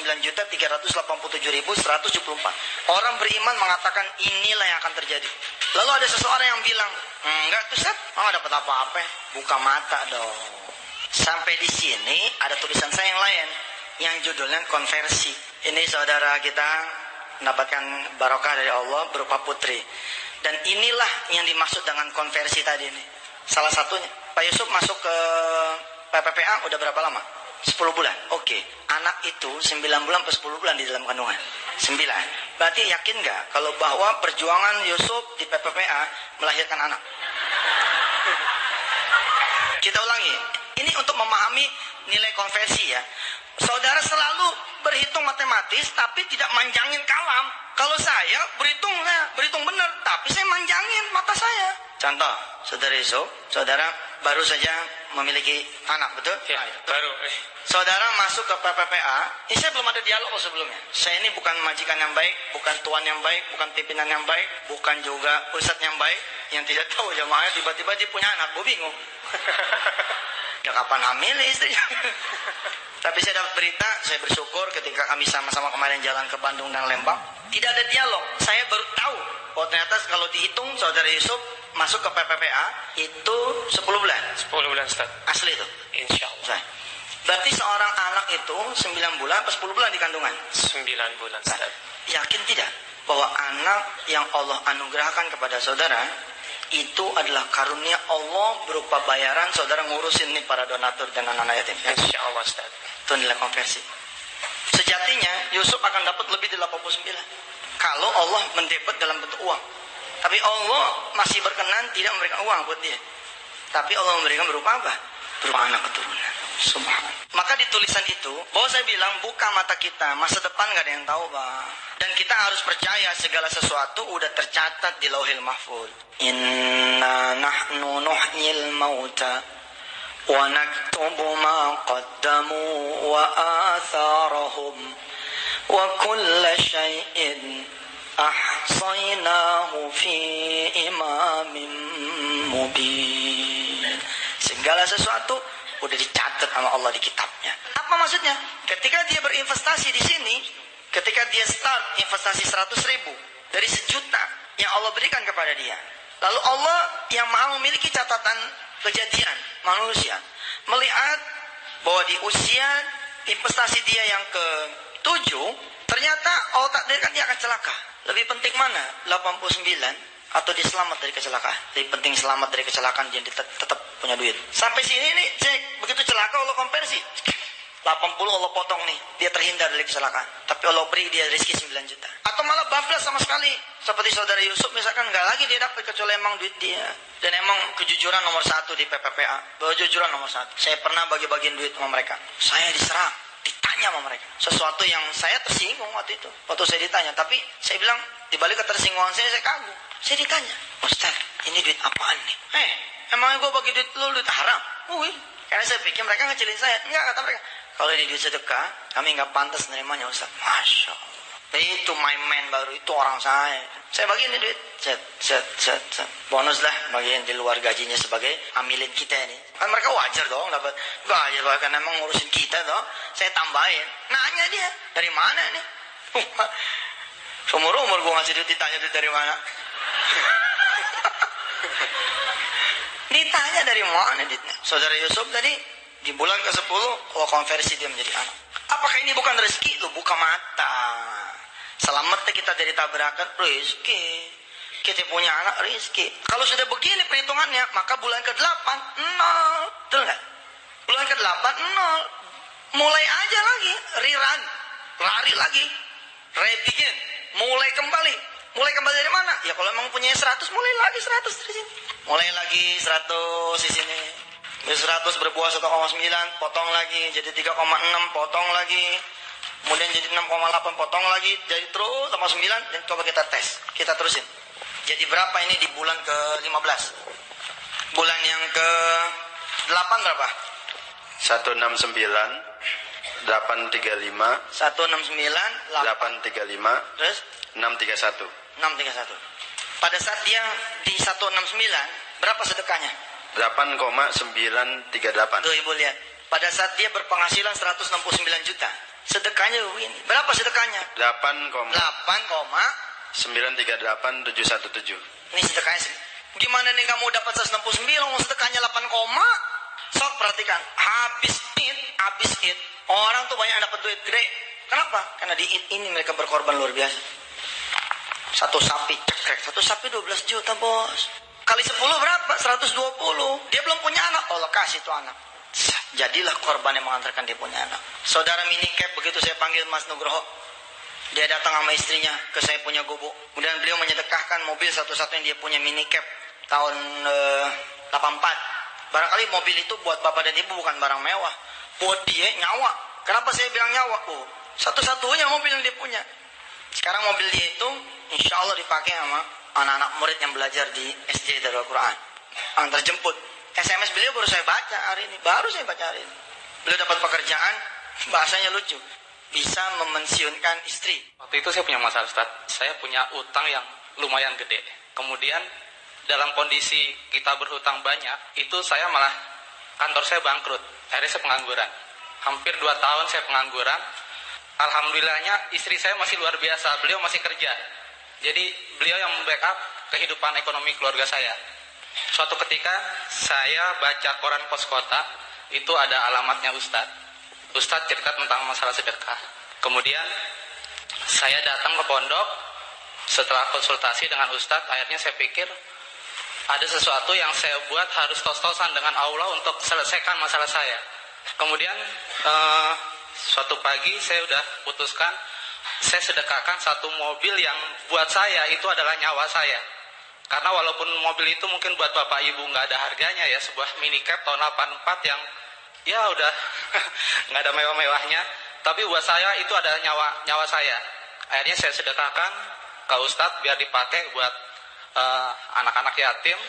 89.387.174. Orang beriman mengatakan inilah yang akan terjadi. Lalu ada seseorang yang bilang, enggak tuh Ustaz, dapat apa-apa, buka mata dong. Sampai di sini ada tulisan saya yang lain, yang judulnya konversi. Ini saudara kita mendapatkan barokah dari Allah berupa putri. Dan inilah yang dimaksud dengan konversi tadi ini. Salah satunya, Pak Yusuf masuk ke PPPA udah berapa lama? 10 bulan. Oke. Anak itu 9 bulan atau 10 bulan di dalam kandungan? 9. Berarti yakin nggak kalau bahwa perjuangan Yusuf di PPPA melahirkan anak? Kita ulangi. Ini untuk memahami nilai konversi ya. Saudara selalu berhitung matematis tapi tidak manjangin kalam. Kalau saya berhitung benar, tapi saya manjangin mata saya. Contoh, saudara Yusuf, saudara baru saja memiliki anak, betul? Ya, baru. Saudara masuk ke PPPA, ini saya belum ada dialog sebelumnya. Saya ini bukan majikan yang baik, bukan tuan yang baik, bukan pimpinan yang baik, bukan juga ustadz yang baik, yang tidak tahu jamaahnya tiba-tiba dia punya anak, gue bingung. Ya kapan hamil istrinya? Tapi saya dapat berita, saya bersyukur ketika kami sama-sama kemarin jalan ke Bandung dan Lembang, tidak ada dialog. Saya baru tahu, oh ternyata kalau dihitung saudara Yusuf masuk ke PPPA itu 10 bulan. 10 bulan Ustaz. Asli itu? Insya Allah. Berarti seorang anak itu 9 bulan atau 10 bulan di kandungan? 9 bulan Ustaz. Yakin tidak bahwa anak yang Allah anugerahkan kepada saudara itu adalah karunia Allah berupa bayaran saudara ngurusin nih para donatur dan anak-anak yatim? Insya Allah Ustaz. Itu nilai konversi. Sejatinya Yusuf akan dapat lebih dari 89 kalau Allah mendebet dalam bentuk uang. Tapi Allah masih berkenan tidak memberikan uang buat dia. Tapi Allah memberikan berupa apa? Berupa anak keturunan. Subhanallah. Maka di tulisan itu, bahwa saya bilang buka mata kita, masa depan gak ada yang tahu, Pak. Dan kita harus percaya segala sesuatu udah tercatat di Lauhil Mahfuz. Inna nahnu nuhyil mauta wa naktubu ma qaddamu wa atharahum wa kulla syai'in ahsaynahu fi imamin mubin. Segala sesuatu udah dicatat sama Allah di kitabnya. Apa maksudnya? Ketika dia berinvestasi di sini, ketika dia start investasi 100.000 dari 1 juta yang Allah berikan kepada dia, lalu Allah yang maha memiliki catatan kejadian manusia melihat bahwa di usia investasi dia yang ke-7 ternyata Allah takdirkan dia akan celaka. lebih penting mana? 89 atau dia selamat dari kecelakaan? Lebih penting selamat dari kecelakaan, dia tetap punya duit. Sampai sini nih, cek, begitu celaka Allah konversi. 80 Allah potong nih, dia terhindar dari kecelakaan. Tapi Allah beri dia rezeki 9 juta. Atau malah bablas sama sekali. Seperti saudara Yusuf misalkan, nggak lagi dia dapat kecuali emang duit dia. Dan emang kejujuran nomor 1 di PPPA. Kejujuran nomor 1. Saya pernah bagi-bagiin duit sama mereka. Saya diserang, ditanya sama mereka. Sesuatu yang saya tersinggung waktu itu. Waktu saya ditanya, tapi saya bilang, dibalik ketersinggungan saya kagum. Saya ditanya, Ustaz, ini duit apaan nih? Emangnya gue bagi duit lu duit haram? Karena saya pikir mereka ngecilin saya. Enggak, kata mereka, kalau ini duit sedekah, kami nggak pantas nerimanya Ustaz. Masya Allah. Itu my man baru, itu orang saya. Saya bagiin ini duit. Set. Bonus lah, bagian di luar gajinya sebagai amilin kita ini. Kan mereka wajar dong dapat gaji, bahkan emang ngurusin kita dong. Saya tambahin. Nanya dia, dari mana nih? Seumur-umur gue ngasih duit, ditanya duit dari mana? Ditanya dari mana duitnya? Saudara Yusuf tadi di bulan ke-10 Allah konversi dia menjadi anak. Apakah ini bukan rezeki? Lu buka mata. Selamatnya kita dari tabrakan, rezeki. Kita punya anak, rezeki. Kalau sudah begini perhitungannya, maka bulan ke-8 nol. Betul nggak? Bulan ke-8 nol. Mulai aja lagi, rerun, lari lagi, rebegin, mulai kembali. Mulai kembali dari mana? Ya kalau emang punya 100, mulai lagi 100 dari sini. Mulai lagi 100 di sini. 100 berbuah 1,9, potong lagi jadi 3,6, potong lagi. Kemudian jadi 6,8, potong lagi. Jadi terus sama 9, dan coba kita tes. Kita terusin. Jadi berapa ini di bulan ke-15? Bulan yang ke-8 berapa? 169 835 169 835 terus 631. 631. Pada saat dia di 169, berapa sedekahnya? 8,938. Tuh ibu lihat. Pada saat dia berpenghasilan 169 juta, sedekahnya begini. Berapa sedekahnya? 8,938717. Ini sedekahnya. Gimana nih kamu dapat 169, mau sedekahnya 8, sok perhatikan. Habis it. Orang tuh banyak dapat duit gede. Kenapa? Karena di it ini mereka berkorban luar biasa. Satu sapi 12 juta bos. Kali 10 berapa? 120. Dia belum punya anak, Allah kasih tuh anak. Jadilah korban yang mengantarkan dia punya anak. Saudara minicap, begitu saya panggil Mas Nugroho, dia datang sama istrinya ke saya punya gubuk. Kemudian beliau menyedekahkan mobil satu-satunya dia punya minicap tahun 84. Barangkali mobil itu buat bapak dan ibu bukan barang mewah, buat dia nyawa. Kenapa saya bilang nyawa? Satu-satunya mobil yang dia punya. Sekarang mobil dia itu insya Allah dipakai sama anak-anak murid yang belajar di SD Darul Quran. Antar jemput. SMS beliau baru saya baca hari ini. Beliau dapat pekerjaan, bahasanya lucu. Bisa memensiunkan istri. Waktu itu saya punya masalah Ustaz. Saya punya utang yang lumayan gede. Kemudian dalam kondisi kita berhutang banyak, itu saya malah kantor saya bangkrut. Akhirnya saya pengangguran. Hampir 2 tahun saya pengangguran. Alhamdulillahnya istri saya masih luar biasa. Beliau masih kerja. Jadi beliau yang membackup kehidupan ekonomi keluarga saya. Suatu ketika saya baca koran pos kota, itu ada alamatnya Ustadz. Ustadz cerita tentang masalah sedekah. Kemudian saya datang ke pondok. Setelah konsultasi dengan Ustadz, akhirnya saya pikir ada sesuatu yang saya buat harus tos-tosan dengan Allah untuk selesaikan masalah saya. Kemudian suatu pagi saya udah putuskan, saya sedekahkan satu mobil yang buat saya itu adalah nyawa saya. Karena walaupun mobil itu mungkin buat bapak ibu nggak ada harganya ya, sebuah minicab tahun 84 yang ya udah nggak ada mewah-mewahnya, tapi buat saya itu ada nyawa saya. Akhirnya saya sedekahkan ke Ustadz biar dipakai buat anak-anak yatim.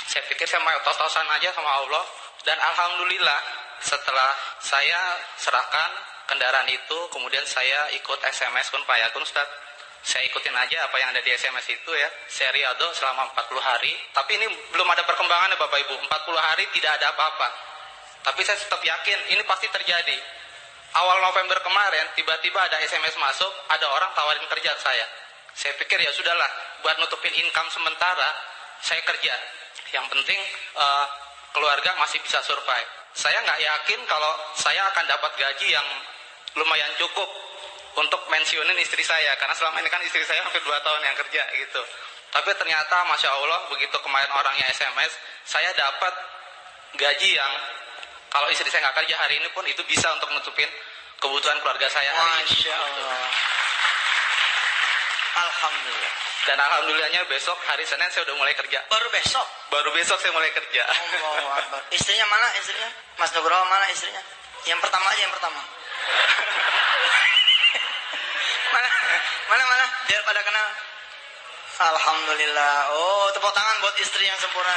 Saya pikir saya mau tos-tosan aja sama Allah, dan alhamdulillah setelah saya serahkan kendaraan itu, kemudian saya ikut SMS kun payakun Ustadz. Saya ikutin aja apa yang ada di SMS itu ya. Saya riado selama 40 hari. Tapi ini belum ada perkembangan ya Bapak Ibu. 40 hari tidak ada apa-apa. Tapi saya tetap yakin ini pasti terjadi. Awal November kemarin tiba-tiba ada SMS masuk, ada orang tawarin kerja saya. Saya pikir ya sudahlah, buat nutupin income sementara, saya kerja. Yang penting keluarga masih bisa survive. Saya nggak yakin kalau saya akan dapat gaji yang lumayan cukup untuk pensiunin istri saya, karena selama ini kan istri saya hampir 2 tahun yang kerja gitu. Tapi ternyata Masya Allah begitu kemarin orangnya SMS, saya dapat gaji yang kalau istri saya nggak kerja hari ini pun itu bisa untuk nutupin kebutuhan keluarga saya hari ini. Masya Allah. Alhamdulillah. Dan alhamdulillahnya besok hari Senin saya udah mulai kerja. Baru besok. Baru besok saya mulai kerja. Allahu Akbar. Istrinya mana istrinya? Mas Nugroho mana istrinya? Yang pertama aja yang pertama. mana biar pada kenal. Alhamdulillah. Oh, tepuk tangan buat istri yang sempurna.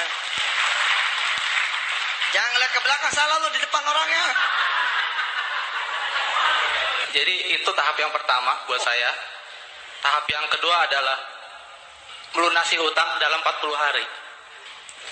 Jangan ngeliat ke belakang, salah lu di depan orangnya. Jadi itu tahap yang pertama buat saya. Tahap yang kedua adalah melunasi hutang dalam 40 hari.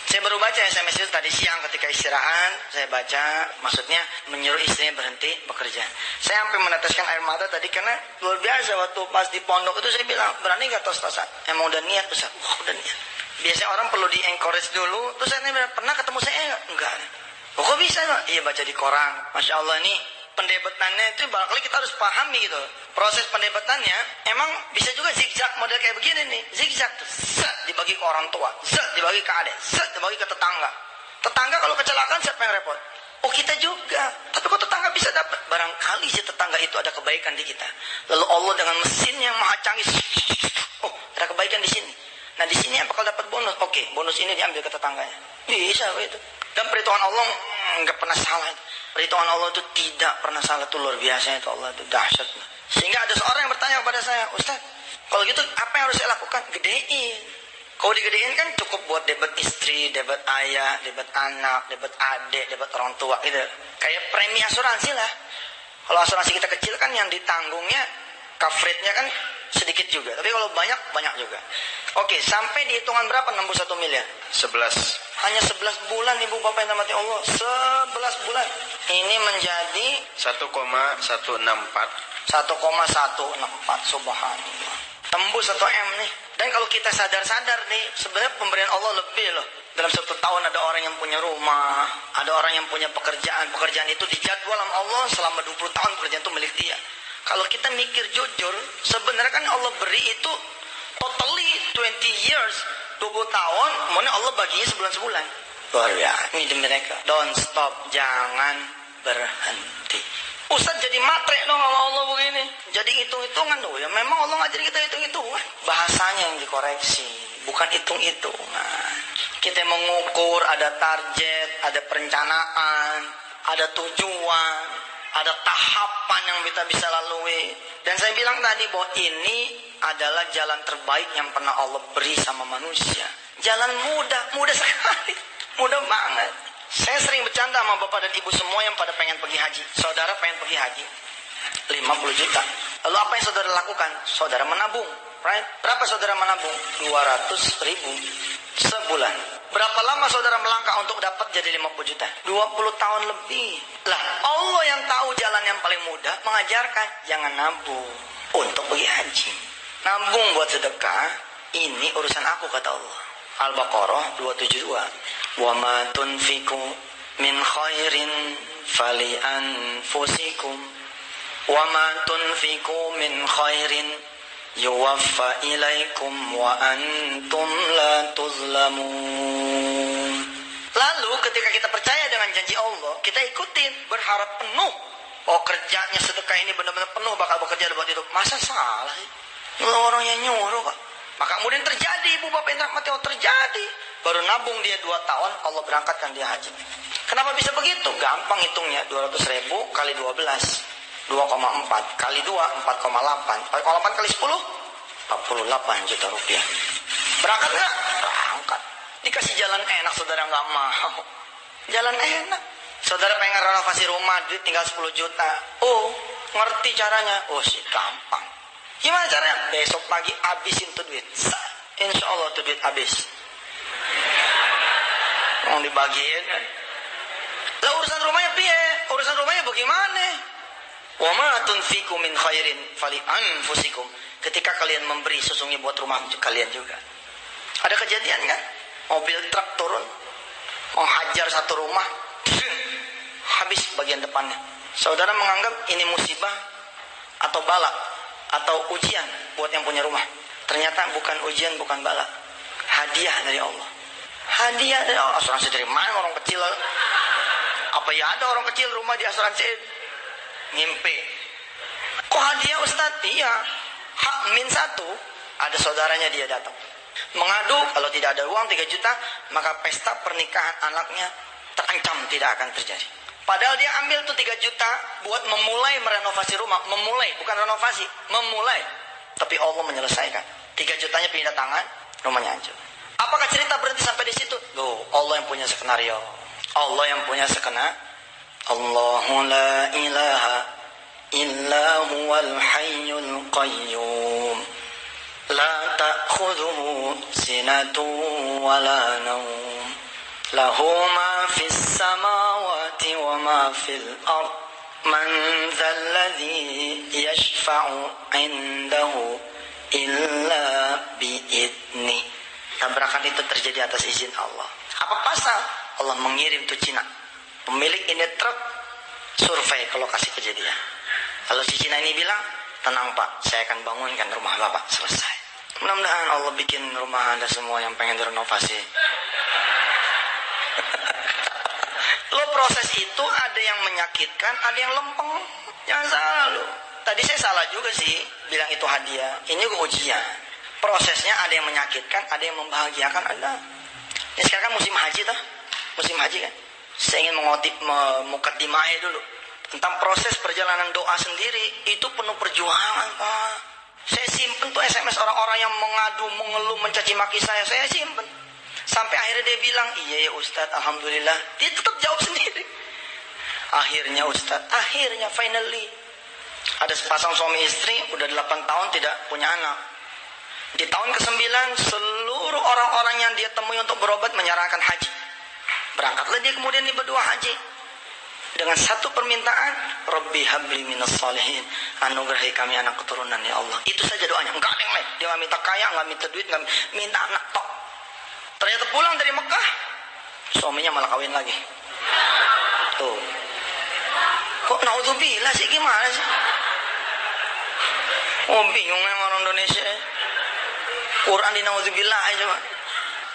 Saya baru baca SMS itu tadi siang ketika istirahat. Saya baca, maksudnya menyuruh istrinya berhenti bekerja. Saya sampai meneteskan air mata tadi karena luar biasa. Waktu pas di pondok itu saya bilang, berani gak tos-tosan? Emang udah niat Ustaz? Wah, udah niat. Biasanya orang perlu di-encourage dulu. Terus saya bilang, pernah ketemu saya enggak? Enggak. Oh, kok bisa Pak? Iya, baca di koran. Masya Allah, ini pendebatannya itu barangkali kita harus pahami gitu. Proses pendebatannya emang bisa juga zigzag model kayak begini nih. Zigzag tuh, set dibagi ke orang tua, set dibagi ke adik, set dibagi ke tetangga. Tetangga kalau kecelakaan siapa yang repot? Oh, kita juga. Tapi kok tetangga bisa dapat? Barangkali si tetangga itu ada kebaikan di kita. Lalu Allah dengan mesin yang maha canggih, oh, ada kebaikan di sini. Nah, di sini yang bakal dapat bonus. Oke, bonus ini diambil ke tetangganya. Bisa itu. Dan perhitungan Allah nggak pernah salah. Perhitungan Allah itu tidak pernah salah, itu luar biasa itu Allah itu dahsyat. Sehingga ada seorang yang bertanya kepada saya, Ustaz, kalau gitu apa yang harus saya lakukan? Gedein. Kalau digedein kan cukup buat debet istri, debet ayah, debet anak, debet adik, debet orang tua gitu. Kayak premi asuransi lah. Kalau asuransi kita kecil kan yang ditanggungnya coverage-nya kan sedikit juga. Tapi kalau banyak, banyak juga. Oke, sampai di hitungan berapa nembus 1 miliar? 11. Hanya 11 bulan ibu bapak yang dirahmati Allah. 11 bulan. Ini menjadi 1,164. 1,164. Subhanallah. Tembus 1 M nih. Dan kalau kita sadar-sadar nih, sebenarnya pemberian Allah lebih loh. Dalam 1 tahun ada orang yang punya rumah, ada orang yang punya pekerjaan. Pekerjaan itu dijadwal sama Allah selama 20 tahun pekerjaan itu milik dia. Kalau kita mikir jujur, sebenarnya kan Allah beri itu totally 20 years, 20 tahun, kemudian Allah baginya sebulan-sebulan. Luar biasa, ini demi mereka. Don't stop, jangan berhenti. Ustaz jadi matre dong sama Allah begini. Jadi hitung-hitungan dong. Ya memang Allah ngajarin kita hitung-hitungan. Bahasanya yang dikoreksi, bukan hitung-hitungan. Kita mengukur, ada target, ada perencanaan, ada tujuan, ada tahapan yang kita bisa lalui. Dan saya bilang tadi bahwa ini adalah jalan terbaik yang pernah Allah beri sama manusia. Jalan mudah sekali, mudah banget. Saya sering bercanda sama bapak dan ibu semua yang pada pengen pergi haji. Saudara pengen pergi haji 50 juta. Lalu apa yang saudara lakukan? Saudara menabung, right? Berapa saudara menabung? 200 ribu sebulan. Berapa lama saudara melangkah untuk dapat jadi 50 juta? 20 tahun lebih. Lah, Allah yang tahu jalan yang paling mudah mengajarkan jangan nabung untuk pergi haji. Nabung buat sedekah, ini urusan aku kata Allah. Al-Baqarah 272. Wa ma tunfiqu min khairin fali anfusikum wa ma tunfiqu min khairin yuwaffa ilaikum wa antum la tuzlamun. Lalu ketika kita percaya dengan janji Allah, kita ikutin, berharap penuh. Oh, kerjanya sedekah ini benar-benar penuh bakal bekerja buat itu. Masa salah sih? Orang yang nyuruh kok. Maka kemudian terjadi, ibu bapak yang dirahmati Allah, terjadi. Baru nabung dia 2 tahun, Allah berangkatkan dia haji. Kenapa bisa begitu? Gampang hitungnya, 200 ribu kali 12, 2,4 kali 2, 4,8. 4,8 kali 10, 48 juta rupiah. Berangkat nggak? Berangkat. Dikasih jalan enak, saudara nggak mau. Jalan enak. Saudara pengen renovasi rumah, duit tinggal 10 juta. Oh, ngerti caranya? Oh sih, gampang. Gimana caranya? Besok pagi habisin tuh duit. Insya Allah tuh duit habis. Mau dibagiin kan? Lah urusan rumahnya piye? Urusan rumahnya bagaimana? Wa ma tunfiqu min khairin fali anfusikum. Ketika kalian memberi, sesungguhnya buat rumah kalian juga. Ada kejadian kan? Mobil truk turun, menghajar satu rumah, habis bagian depannya. Saudara menganggap ini musibah atau bala? atau ujian buat yang punya rumah. Ternyata bukan ujian, bukan bala. Hadiah dari Allah. Hadiah dari Allah. Asuransi dari mana orang kecil? Apa ya ada orang kecil rumah di asuransi? Ngimpi. Kok hadiah Ustaz? Iya. H-1 ada saudaranya dia datang. Mengadu kalau tidak ada uang 3 juta, maka pesta pernikahan anaknya terancam tidak akan terjadi. Padahal dia ambil tuh 3 juta buat memulai merenovasi rumah. Memulai, bukan renovasi. Memulai. Tapi Allah menyelesaikan. 3 jutanya pindah tangan, rumahnya hancur. Apakah cerita berhenti sampai di situ? Loh, Allah yang punya skenario. Allah yang punya skenario. Allahu la ilaha illa huwal hayyul qayyum. La ta'khudhuhu sinatun wa la nawm. Lahu ma fis samawati wa ma fil ard. Man dzal ladzi yashfa'u 'indahu illa bi'idni. Tabrakan itu terjadi atas izin Allah. Apa pasal? Allah mengirim tuh Cina, pemilik ini truk, survei ke lokasi kejadian. Lalu si Cina ini bilang, tenang Pak, saya akan bangunkan rumah Bapak. Selesai. Mudah-mudahan Allah bikin rumah Anda semua yang pengen direnovasi. Lo proses itu ada yang menyakitkan, ada yang lempeng. Jangan salah lo. Tadi saya salah juga sih bilang itu hadiah. Ini juga ujian. Prosesnya ada yang menyakitkan, ada yang membahagiakan. Ada. Ini sekarang kan musim haji tuh. Musim haji kan. Saya ingin mengutip mukadimah dulu tentang proses perjalanan doa sendiri. Itu penuh perjuangan Pak. Saya simpen tuh SMS orang-orang yang mengadu, mengeluh, mencaci maki saya simpen. Sampai akhirnya dia bilang, iya ya Ustadz, alhamdulillah. Dia tetap jawab sendiri. Akhirnya Ustadz, akhirnya finally ada sepasang suami istri udah 8 tahun tidak punya anak. Di tahun ke-9 seluruh orang-orang yang dia temui untuk berobat menyerahkan haji. Berangkatlah dia kemudian di berdua haji dengan satu permintaan, Rabbi habli minas salihin, anugerahi kami anak keturunan ya Allah. Itu saja doanya, enggak ada yang lain. Dia nggak minta kaya, nggak minta duit, nggak minta anak tok. Ternyata pulang dari Mekah, suaminya malah kawin lagi. Tuh, kok naudzubillah sih, gimana sih? Oh bingung emang orang Indonesia. Quran di naudzubillah aja Pak.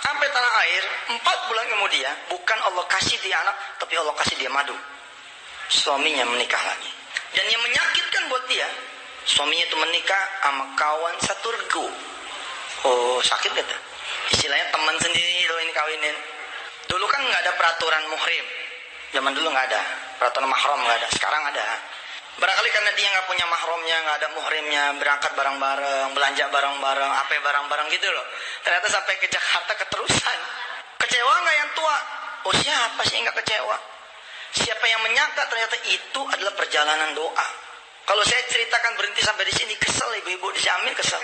Sampai tanah air, 4 bulan kemudian, bukan Allah kasih dia anak, tapi Allah kasih dia madu. Suaminya menikah lagi. Dan yang menyakitkan buat dia, suaminya itu menikah sama kawan satu regu. Oh sakit gitu. Istilahnya teman sendiri loh ini kawinin. Dulu kan nggak ada peraturan muhrim. Zaman dulu nggak ada. Peraturan mahram nggak ada. Sekarang ada. Barangkali karena dia nggak punya mahramnya, nggak ada muhrimnya, berangkat bareng-bareng, belanja bareng-bareng, apa bareng-bareng gitu loh. Ternyata sampai ke Jakarta keterusan. Kecewa nggak yang tua? Oh siapa sih nggak kecewa? Siapa yang menyangka ternyata itu adalah perjalanan doa. Kalau saya ceritakan berhenti sampai di sini, kesel ibu-ibu dijamin kesel.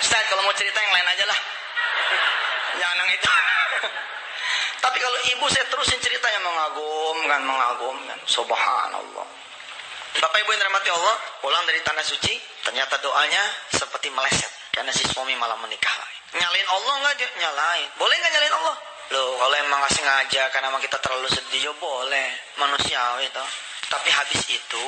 Ustaz kalau mau cerita yang lain aja lah, jangan yang itu. Tapi kalau ibu saya terusin cerita yang mengagumkan. Subhanallah. Bapak ibu yang dirahmati Allah, pulang dari tanah suci, ternyata doanya seperti meleset karena si suami malah menikah lagi. Nyalain Allah nggak dia? Nyalain. Boleh nggak nyalain Allah? Loh kalau emang nggak sengaja karena emang kita terlalu sedih, ya boleh, manusiawi itu. Tapi habis itu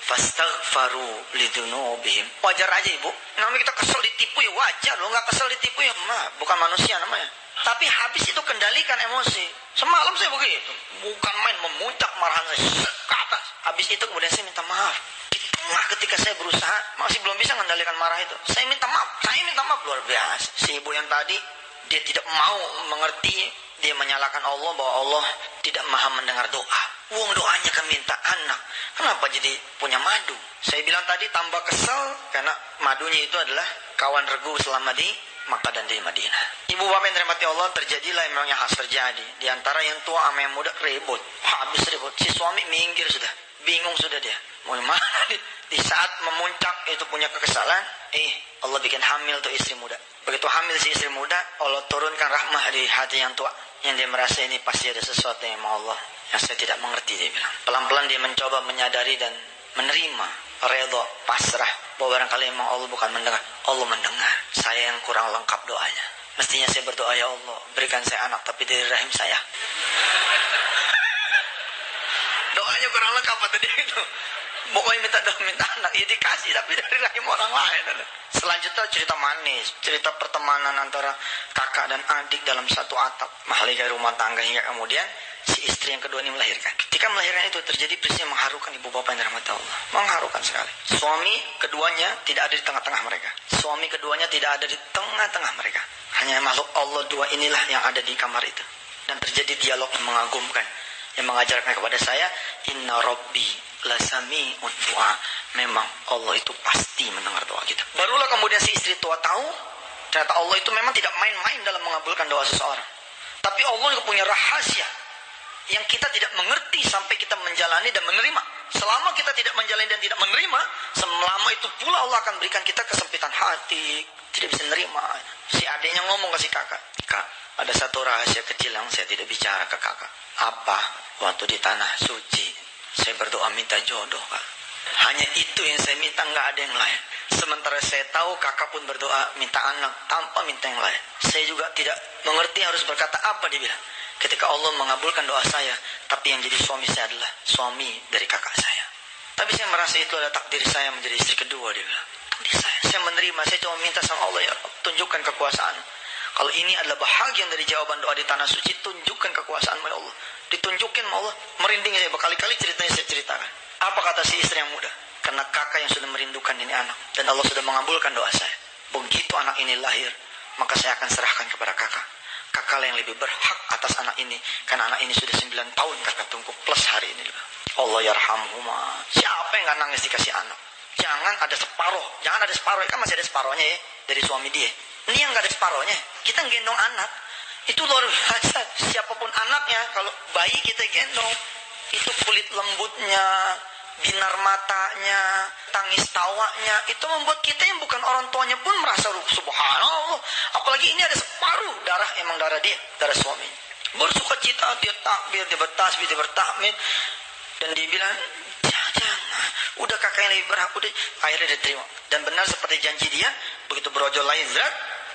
fastaghfaru lidzunubihim. Wajar aja ibu. Namanya kita kesel ditipu ya wajar loh, nggak kesel ditipu ya bukan manusia namanya. Tapi habis itu kendalikan emosi. Semalam saya begitu, bukan main memuncak marahan saya ke atas. Habis itu kemudian saya minta maaf. Di tengah ketika saya berusaha masih belum bisa mengendalikan marah itu. Saya minta maaf luar biasa. Si ibu yang tadi dia tidak mau mengerti, dia menyalahkan Allah bahwa Allah tidak maha mendengar doa. Wong doanya kan minta anak, kenapa jadi punya madu? Saya bilang tadi tambah kesel karena madunya itu adalah kawan regu selama di Makkah dan di Madinah. Ibu bapak yang dirahmati Allah, terjadilah memang yang harus terjadi. Di antara yang tua sama yang muda ribut, habis ribut. Si suami minggir sudah, bingung sudah dia. Mau mana di saat memuncak itu punya kekesalan, Allah bikin hamil tuh istri muda. Begitu hamil si istri muda, Allah turunkan rahmah di hati yang tua, yang dia merasa ini pasti ada sesuatu yang mau Allah yang saya tidak mengerti, dia bilang. Pelan-pelan dia mencoba menyadari dan menerima, redha, pasrah bahwa barangkali memang Allah bukan mendengar. Allah mendengar. Saya yang kurang lengkap doanya. Mestinya saya berdoa, ya Allah berikan saya anak tapi dari rahim saya. Doanya kurang lengkap kata dia itu. Pokoknya minta anak, ya dikasih tapi dari rahim orang lain. Selanjutnya cerita manis, cerita pertemanan antara kakak dan adik dalam satu atap, mahligai rumah tangga, hingga kemudian si istri yang kedua ini melahirkan. Ketika melahirkan itu terjadi peristiwa mengharukan ibu bapak yang dirahmati Allah. Mengharukan sekali. Suami keduanya tidak ada di tengah-tengah mereka. Suami keduanya tidak ada di tengah-tengah mereka. Hanya makhluk Allah dua inilah yang ada di kamar itu. Dan terjadi dialog yang mengagumkan, yang mengajarkan kepada saya, inna rabbi lasami'ud du'a. Memang Allah itu pasti mendengar doa kita. Barulah kemudian si istri tua tahu, ternyata Allah itu memang tidak main-main dalam mengabulkan doa seseorang. Tapi Allah juga punya rahasia yang kita tidak mengerti sampai kita menjalani dan menerima. Selama kita tidak menjalani dan tidak menerima, selama itu pula Allah akan berikan kita kesempitan hati, tidak bisa menerima. Si adiknya ngomong ke si kakak, "Kak, ada satu rahasia kecil yang saya tidak bicara ke kakak." "Apa?" "Waktu di tanah suci, saya berdoa minta jodoh, Kak. Hanya itu yang saya minta, nggak ada yang lain. Sementara saya tahu kakak pun berdoa minta anak tanpa minta yang lain. Saya juga tidak mengerti harus berkata apa." Dia bilang, "Ketika Allah mengabulkan doa saya, tapi yang jadi suami saya adalah suami dari kakak saya. Tapi saya merasa itu adalah takdir saya menjadi istri kedua." Dia bilang, "Takdir saya menerima, saya cuma minta sama Allah, ya tunjukkan kekuasaan. Kalau ini adalah bahagian dari jawaban doa di tanah suci, tunjukkan kekuasaan ya Allah." Ditunjukin Allah, merinding saya berkali-kali, ceritanya saya ceritakan. Apa kata si istri yang muda? "Karena kakak yang sudah merindukan ini anak, dan Allah sudah mengabulkan doa saya. Begitu anak ini lahir, maka saya akan serahkan kepada kakak. Kakak yang lebih berhak atas anak ini, karena anak ini sudah 9 tahun kakak tunggu plus hari ini." Allah yarhamhuma. Siapa yang gak nangis dikasih anak? Jangan ada separuh, kan masih ada separuhnya ya dari suami dia. Ini yang gak ada separuhnya. Kita gendong anak itu luar biasa. Siapapun anaknya, kalau bayi kita gendong, itu kulit lembutnya, binar matanya, tangis tawanya, itu membuat kita yang bukan orang tuanya pun merasa subhanallah. Apalagi ini ada separuh darah, emang darah dia, darah suami. Bersuka cita, dia takbir, dia bertasbih, dia bertahmid, dan dia bilang, jangan, udah kakak yang lebih berhak, udah. Akhirnya diterima. Dan benar seperti janji dia, begitu berojol lahir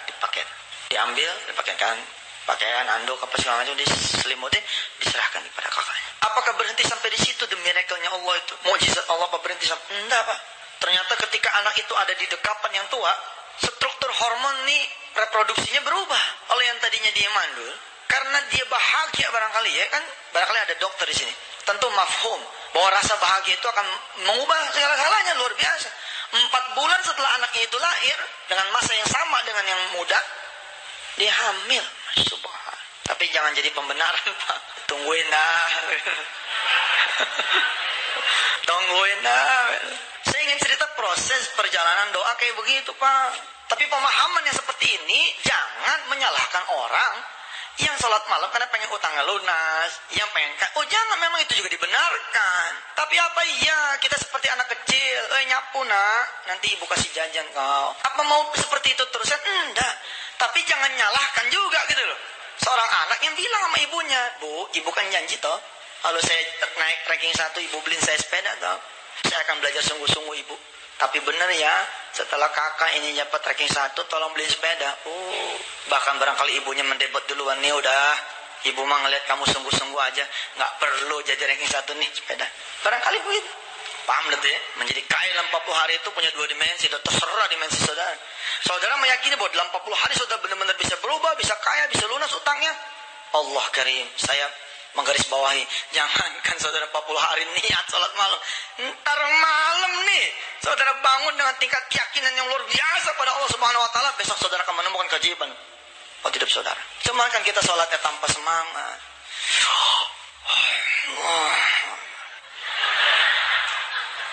dipakai, diambil, dipakaikan pakaian, anduk, apa segala macam, diselimutin, diserahkan kepada kakaknya. Apakah berhenti sampai di situ the miracle-nya Allah itu? Mukjizat Allah apa berhenti sampai? Enggak, Pak. Ternyata ketika anak itu ada di dekapan yang tua, struktur hormon nih reproduksinya berubah. Oleh yang tadinya dia mandul, karena dia bahagia barangkali ya kan, barangkali ada dokter di sini. Tentu mafhum bahwa rasa bahagia itu akan mengubah segala-galanya, luar biasa. 4 bulan setelah anaknya itu lahir, dengan masa yang sama dengan yang muda, dia hamil. Subhan. Tapi jangan jadi pembenaran, Pak. Tungguin dah. Tungguin dah. Saya ingin cerita proses perjalanan doa kayak begitu, Pak. Tapi pemahaman yang seperti ini, jangan menyalahkan orang yang sholat malam karena pengen utangnya lunas, yang pengen, oh jangan, memang itu juga dibenarkan. Tapi apa iya kita seperti anak kecil, nyapu nak, nanti ibu kasih jajan kau. Apa mau seperti itu terusan? Enggak. Tapi jangan nyalahkan juga gitu loh. Seorang anak yang bilang sama ibunya, "Bu, ibu kan janji toh, kalau saya naik ranking 1, ibu beliin saya sepeda toh. Saya akan belajar sungguh-sungguh ibu. Tapi bener ya, setelah kakak ini dapat ranking 1, tolong beliin sepeda." Bahkan barangkali ibunya mendebat duluan, "Nih udah, ibu mah ngeliat kamu sungguh-sungguh aja, nggak perlu jadi ranking 1 nih sepeda." Barangkali begitu. Paham itu ya? Menjadi kaya dalam 40 hari itu punya 2 dimensi, dan terserah dimensi saudara. Saudara meyakini bahwa dalam 40 hari saudara benar-benar bisa berubah, bisa kaya, bisa lunas utangnya. Allah karim. Saya menggarisbawahi, jangankan saudara 40 hari niat sholat malam, ntar malam nih saudara bangun dengan tingkat keyakinan yang luar biasa pada Allah Subhanahu Wa Taala, besok saudara akan menemukan keajaiban pada hidup saudara. Cuma kan kita sholatnya tanpa semangat.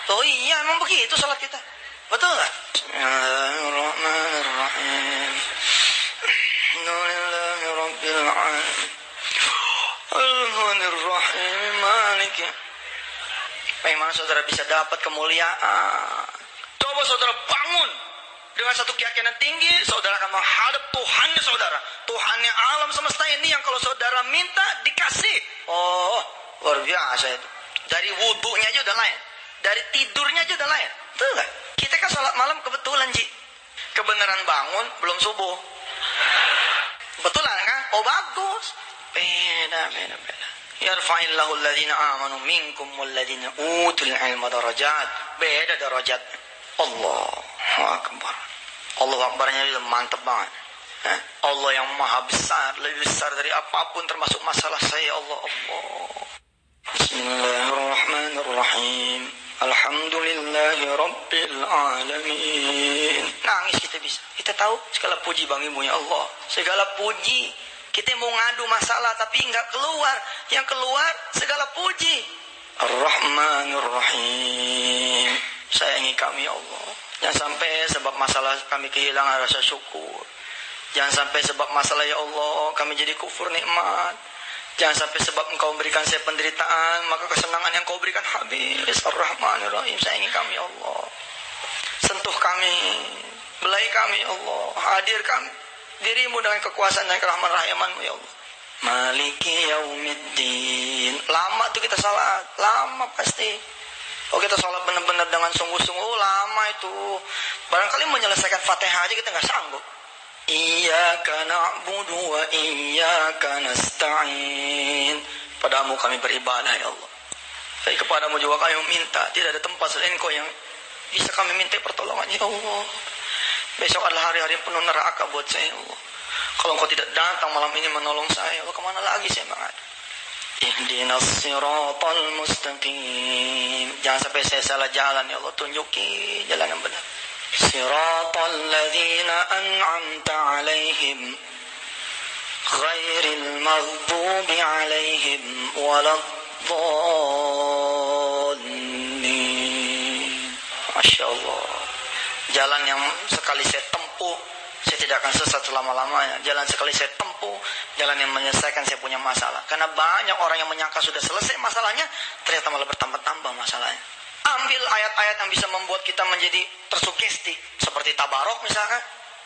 Oh iya, emang begitu sholat kita. Betul nggak? Bismillahirrahmanirrahim. Alhamdulillahirabbil alamin. Alhamdulillahirrahmanirrahim. Maliki. Bagaimana saudara bisa dapat kemuliaan? Coba saudara bangun dengan satu keyakinan tinggi, saudara akan menghadap Tuhannya saudara. Tuhannya alam semesta ini yang kalau saudara minta dikasih. Oh, luar biasa itu. Dari wudhunya aja udah lain. Dari tidurnya aja udah lain. Betul gak? Kita kan sholat malam kebetulan, Ji. Kebenaran bangun belum subuh. Betulan kan? Oh bagus. Beda. Yarfa'illahu alladhina amanu minkum walladhina utul ilma darajat. Beda darajat. Allahu Akbar. Allahu Akbarnya itu mantap banget. Allah yang maha besar, lebih besar dari apapun termasuk masalah saya. Allah. Bismillahirrahmanirrahim. Alhamdulillahi Rabbil Alamin. Nangis kita bisa. Kita tahu segala puji bagi Mu ya Allah. Segala puji. Kita mau ngadu masalah tapi nggak keluar. Yang keluar segala puji. Ar-Rahmanir-Rahim. Sayangi kami ya Allah. Jangan sampai sebab masalah kami kehilangan rasa syukur. Jangan sampai sebab masalah ya Allah kami jadi kufur nikmat. Jangan sampai sebab Engkau berikan saya penderitaan, maka kesenangan yang Kau berikan habis. Ar-Rahmanir-Rahim. Sayangi kami ya Allah. Sentuh kami, belai kami ya Allah. Hadir kami dirimu dengan kekuasaan dan kerahman rahimanmu ya Allah. Maliki yaumiddin. Lama tuh kita salat, lama pasti. Oh kita salat benar-benar dengan sungguh-sungguh, lama itu. Barangkali menyelesaikan Fatihah aja kita nggak sanggup. Iyyaka na'budu wa iyyaka nasta'in. Padamu kami beribadah ya Allah. Tapi kepadamu juga kami minta. Tidak ada tempat selain Kau yang bisa kami minta pertolongan ya Allah. Besok adalah hari-hari penuh neraka buat saya ya Allah. Kalau Engkau tidak datang malam ini menolong saya ya Allah, kemana lagi saya mengadu? Ihdinas siratal mustaqim. Jangan sampai saya salah jalan ya Allah, tunjuki jalan yang benar. Siratal ladzina an'amta 'alaihim ghairil maghdubi 'alaihim waladdallin. Masya Allah. Jalan yang sekali saya tempuh, saya tidak akan sesat selama-lamanya. Jalan sekali saya tempuh, jalan yang menyelesaikan saya punya masalah. Karena banyak orang yang menyangka sudah selesai masalahnya, ternyata malah bertambah-tambah masalahnya. Ambil ayat-ayat yang bisa membuat kita menjadi tersugesti, seperti Tabarok misalkan.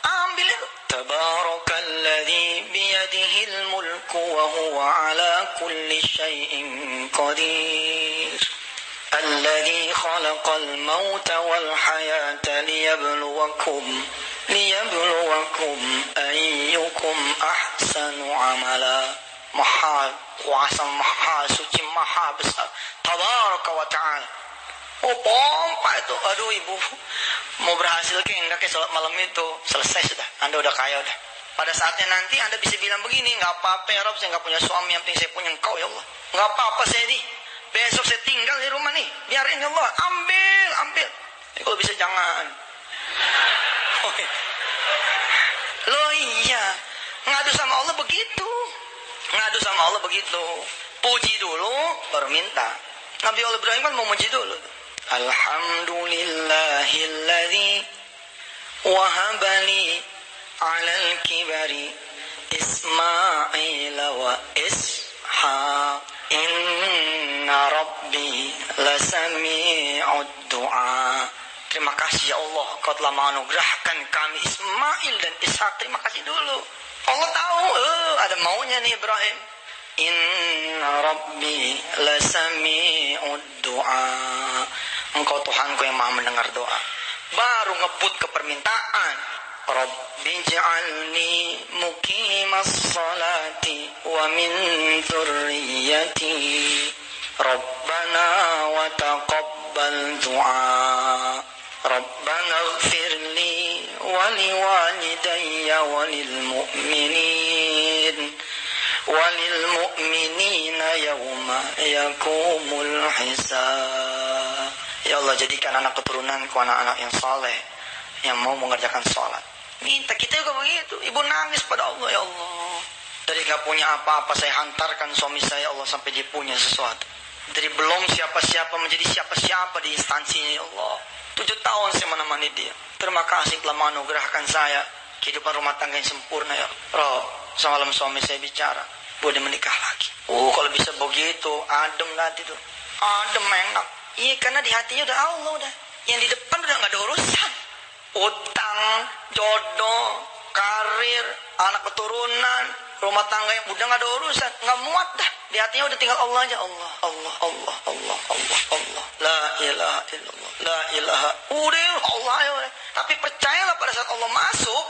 Ambil itu. Tabarakalladzi biyadihil mulku wa huwa ala kulli syai'in qadir. Alladzi khalaqal mauta wal hayata liyabluwakum ayyukum ahsanu amala. Maha kuasa, maha suci, maha besar. Tabaraka wa ta'ala. Oh pompa itu. Aduh ibu, mau berhasil ke enggak ke sholat malam itu? Selesai sudah, Anda udah kaya udah. Pada saatnya nanti Anda bisa bilang begini, nggak apa-apa ya Rob, saya nggak punya suami, yang penting saya punya Engkau ya Allah. Nggak apa-apa saya nih, besok saya tinggal di rumah nih, biarin ya Allah, ambil. Tapi kalau bisa jangan. Oh, loh iya, ngadu sama Allah begitu. Puji dulu, baru minta. Nabi Allah Ibrahim kan mau muji dulu. Alhamdulillahilladzi wahabali alal kibari Ismail wa Ishaq. Inna Rabbi lasami'ud du'a. Terima kasih ya Allah, Kau telah menganugerahkan kami Ismail dan Ishak. Terima kasih dulu. Allah tahu, ada maunya nih Ibrahim. Inna Rabbi lasami'ud du'a. Engkau Tuhanku yang maha mendengar doa. Baru ngebut ke permintaan. Rabbi ja'alni muqimas salati wa min dzurriyyati. Rabbana wa taqabbal du'a. Rabbana ighfirli wa liwalidayya wa lil mu'minina yawma yakumul hisab. Ya Allah, jadikan anak keturunanku anak-anak yang saleh, yang mau mengerjakan sholat. Minta kita juga begitu. Ibu nangis pada Allah, ya Allah. Dari gak punya apa-apa saya hantarkan suami saya, Allah, sampai dia punya sesuatu. Dari belum siapa-siapa menjadi siapa-siapa di instansinya, ya Allah. 7 tahun saya menemani dia. Terima kasih telah menganugerahkan saya kehidupan rumah tangga yang sempurna ya Rob. Semalam suami saya bicara, boleh menikah lagi. Kalau bisa begitu, adem nanti tuh. Adem enak. Iya, karena di hatinya udah Allah udah. Yang di depan udah gak ada urusan. Utang, jodoh, karir, anak keturunan, rumah tangga yang udah gak ada urusan. Gak muat dah. Di hatinya udah tinggal Allah aja. Allah. La ilaha illallah. La ilaha. Udah Allah ya. Tapi percayalah pada saat Allah masuk,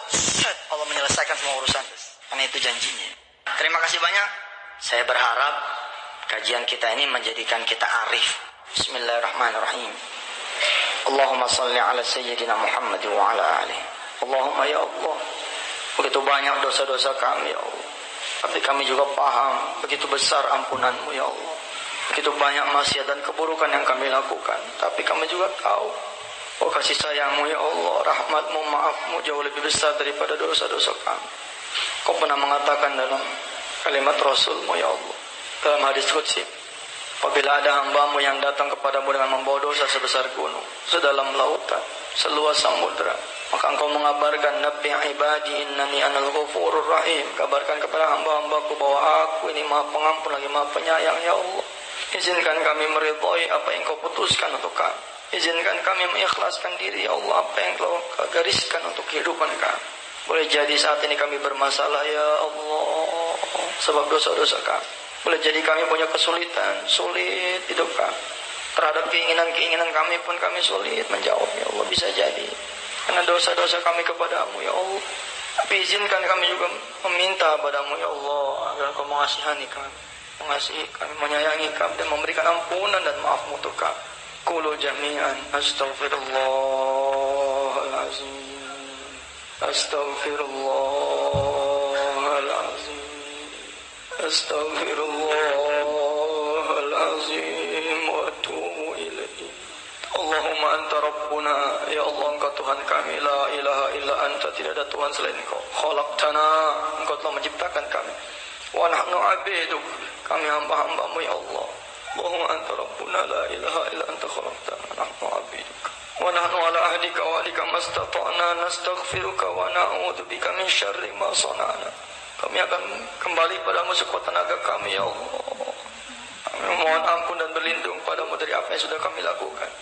Allah menyelesaikan semua urusan. Karena itu janjinya. Terima kasih banyak. Saya berharap kajian kita ini menjadikan kita arif. Bismillahirrahmanirrahim. Allahumma salli ala sayyidina Muhammad wa ala alihi. Allahumma ya Allah, begitu banyak dosa-dosa kami ya Allah, tapi kami juga paham begitu besar ampunan-Mu ya Allah. Begitu banyak maksiat dan keburukan yang kami lakukan, tapi kami juga tahu kasih sayang-Mu ya Allah, rahmat-Mu, maaf-Mu jauh lebih besar daripada dosa-dosa kami. Kau pernah mengatakan dalam kalimat Rasul-Mu ya Allah, dalam hadis qudsi, apabila ada hamba-Mu yang datang kepadamu dengan membawa dosa sebesar gunung, sedalam lautan, seluas samudra, maka Engkau mengabarkan, Nabbi ibadi innani anal ghafurur rahim, kabarkan kepada hamba-hambaku bahwa aku ini maha pengampun lagi maha penyayang ya Allah. Izinkan kami meridhai apa yang Kau putuskan untuk kami. Izinkan kami mengikhlaskan diri ya Allah apa yang Kau gariskan untuk kehidupan kami. Boleh jadi saat ini kami bermasalah ya Allah sebab dosa-dosa kami. Boleh jadi kami punya kesulitan, sulit hidup kami. Terhadap keinginan-keinginan kami pun kami sulit menjawab ya Allah, bisa jadi karena dosa-dosa kami kepadamu ya Allah. Tapi izinkan kami juga meminta padamu ya Allah agar Kau mengasihani kami, mengasihi kami, menyayangi kami dan memberikan ampunan dan maaf-Mu untuk kami. Qulu jami'an astaghfirullahalazim, astaghfirullahalazim, astaghfirullahalazim wa atubu ilaihi. Allahumma anta rabbuna, ya Allah Engkau Tuhan kami, la ilaha illa anta, tidak ada Tuhan selain Engkau. Khalaqtana, Engkau telah menciptakan kami. Wa nahnu abiduk, kami hamba-hamba-Mu ya Allah. Allahumma anta rabbuna, la ilaha illa anta khalaqtana, nahnu abiduk. Wa nahnu ala ahdika wa adika mastata'na, nastaghfiruka wa na'udzubika min syarri ma sana'na. Kami akan kembali padamu sekuat tenaga kami ya Allah. Kami mohon ampun dan berlindung padamu dari apa yang sudah kami lakukan.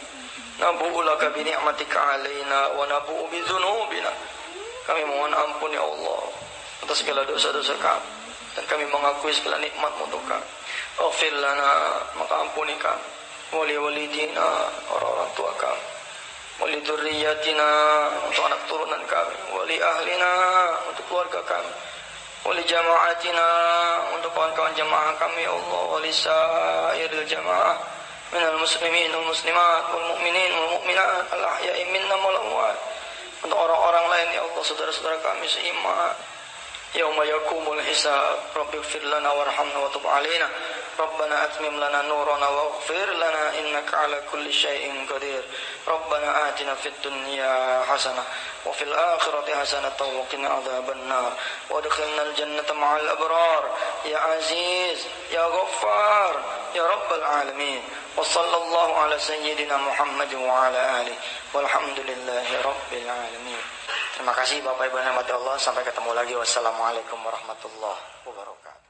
Nabu'u laka bi ni'matika alaina wa nabu'u bi dzunubina. Kami mohon ampun ya Allah atas segala dosa-dosa kami, dan kami mengakui segala nikmat-Mu untuk kami. Ighfir lana, maka ampuni kami. Wali walidina, orang-orang tua kami. Wali dzurriyyatina, untuk anak turunan kami. Wali ahlina, untuk keluarga kami. Wali jama'atina, untuk kawan-kawan jamaah kami ya Allah. Wali sa'iril jamaah minal muslimin wal muslimat wal mu'minin wal mu'minat al ahya'i minna wal amwat. Untuk orang-orang lain ya Allah, saudara-saudara kami seiman. Yauma yakumul hisab, Rabbighfir lana warhamna wa tub alaina. Rabbana atmim lana nurana waghfir lana innaka ala kulli syai'in qadir. Rabbana atina fid dunya hasanah wa fil akhirati hasanah wa qina adzabannar. Wa adkhilnal jannata ma'al abrar. Ya Aziz, Ya Ghaffar, Ya Rabbal alamin. Wa sallallahu ala sayyidina Muhammad wa ala alihi walhamdulillahi rabbil alamin. Terima kasih Bapak Ibu yang dirahmati Allah. Sampai ketemu lagi. Wassalamualaikum warahmatullahi wabarakatuh.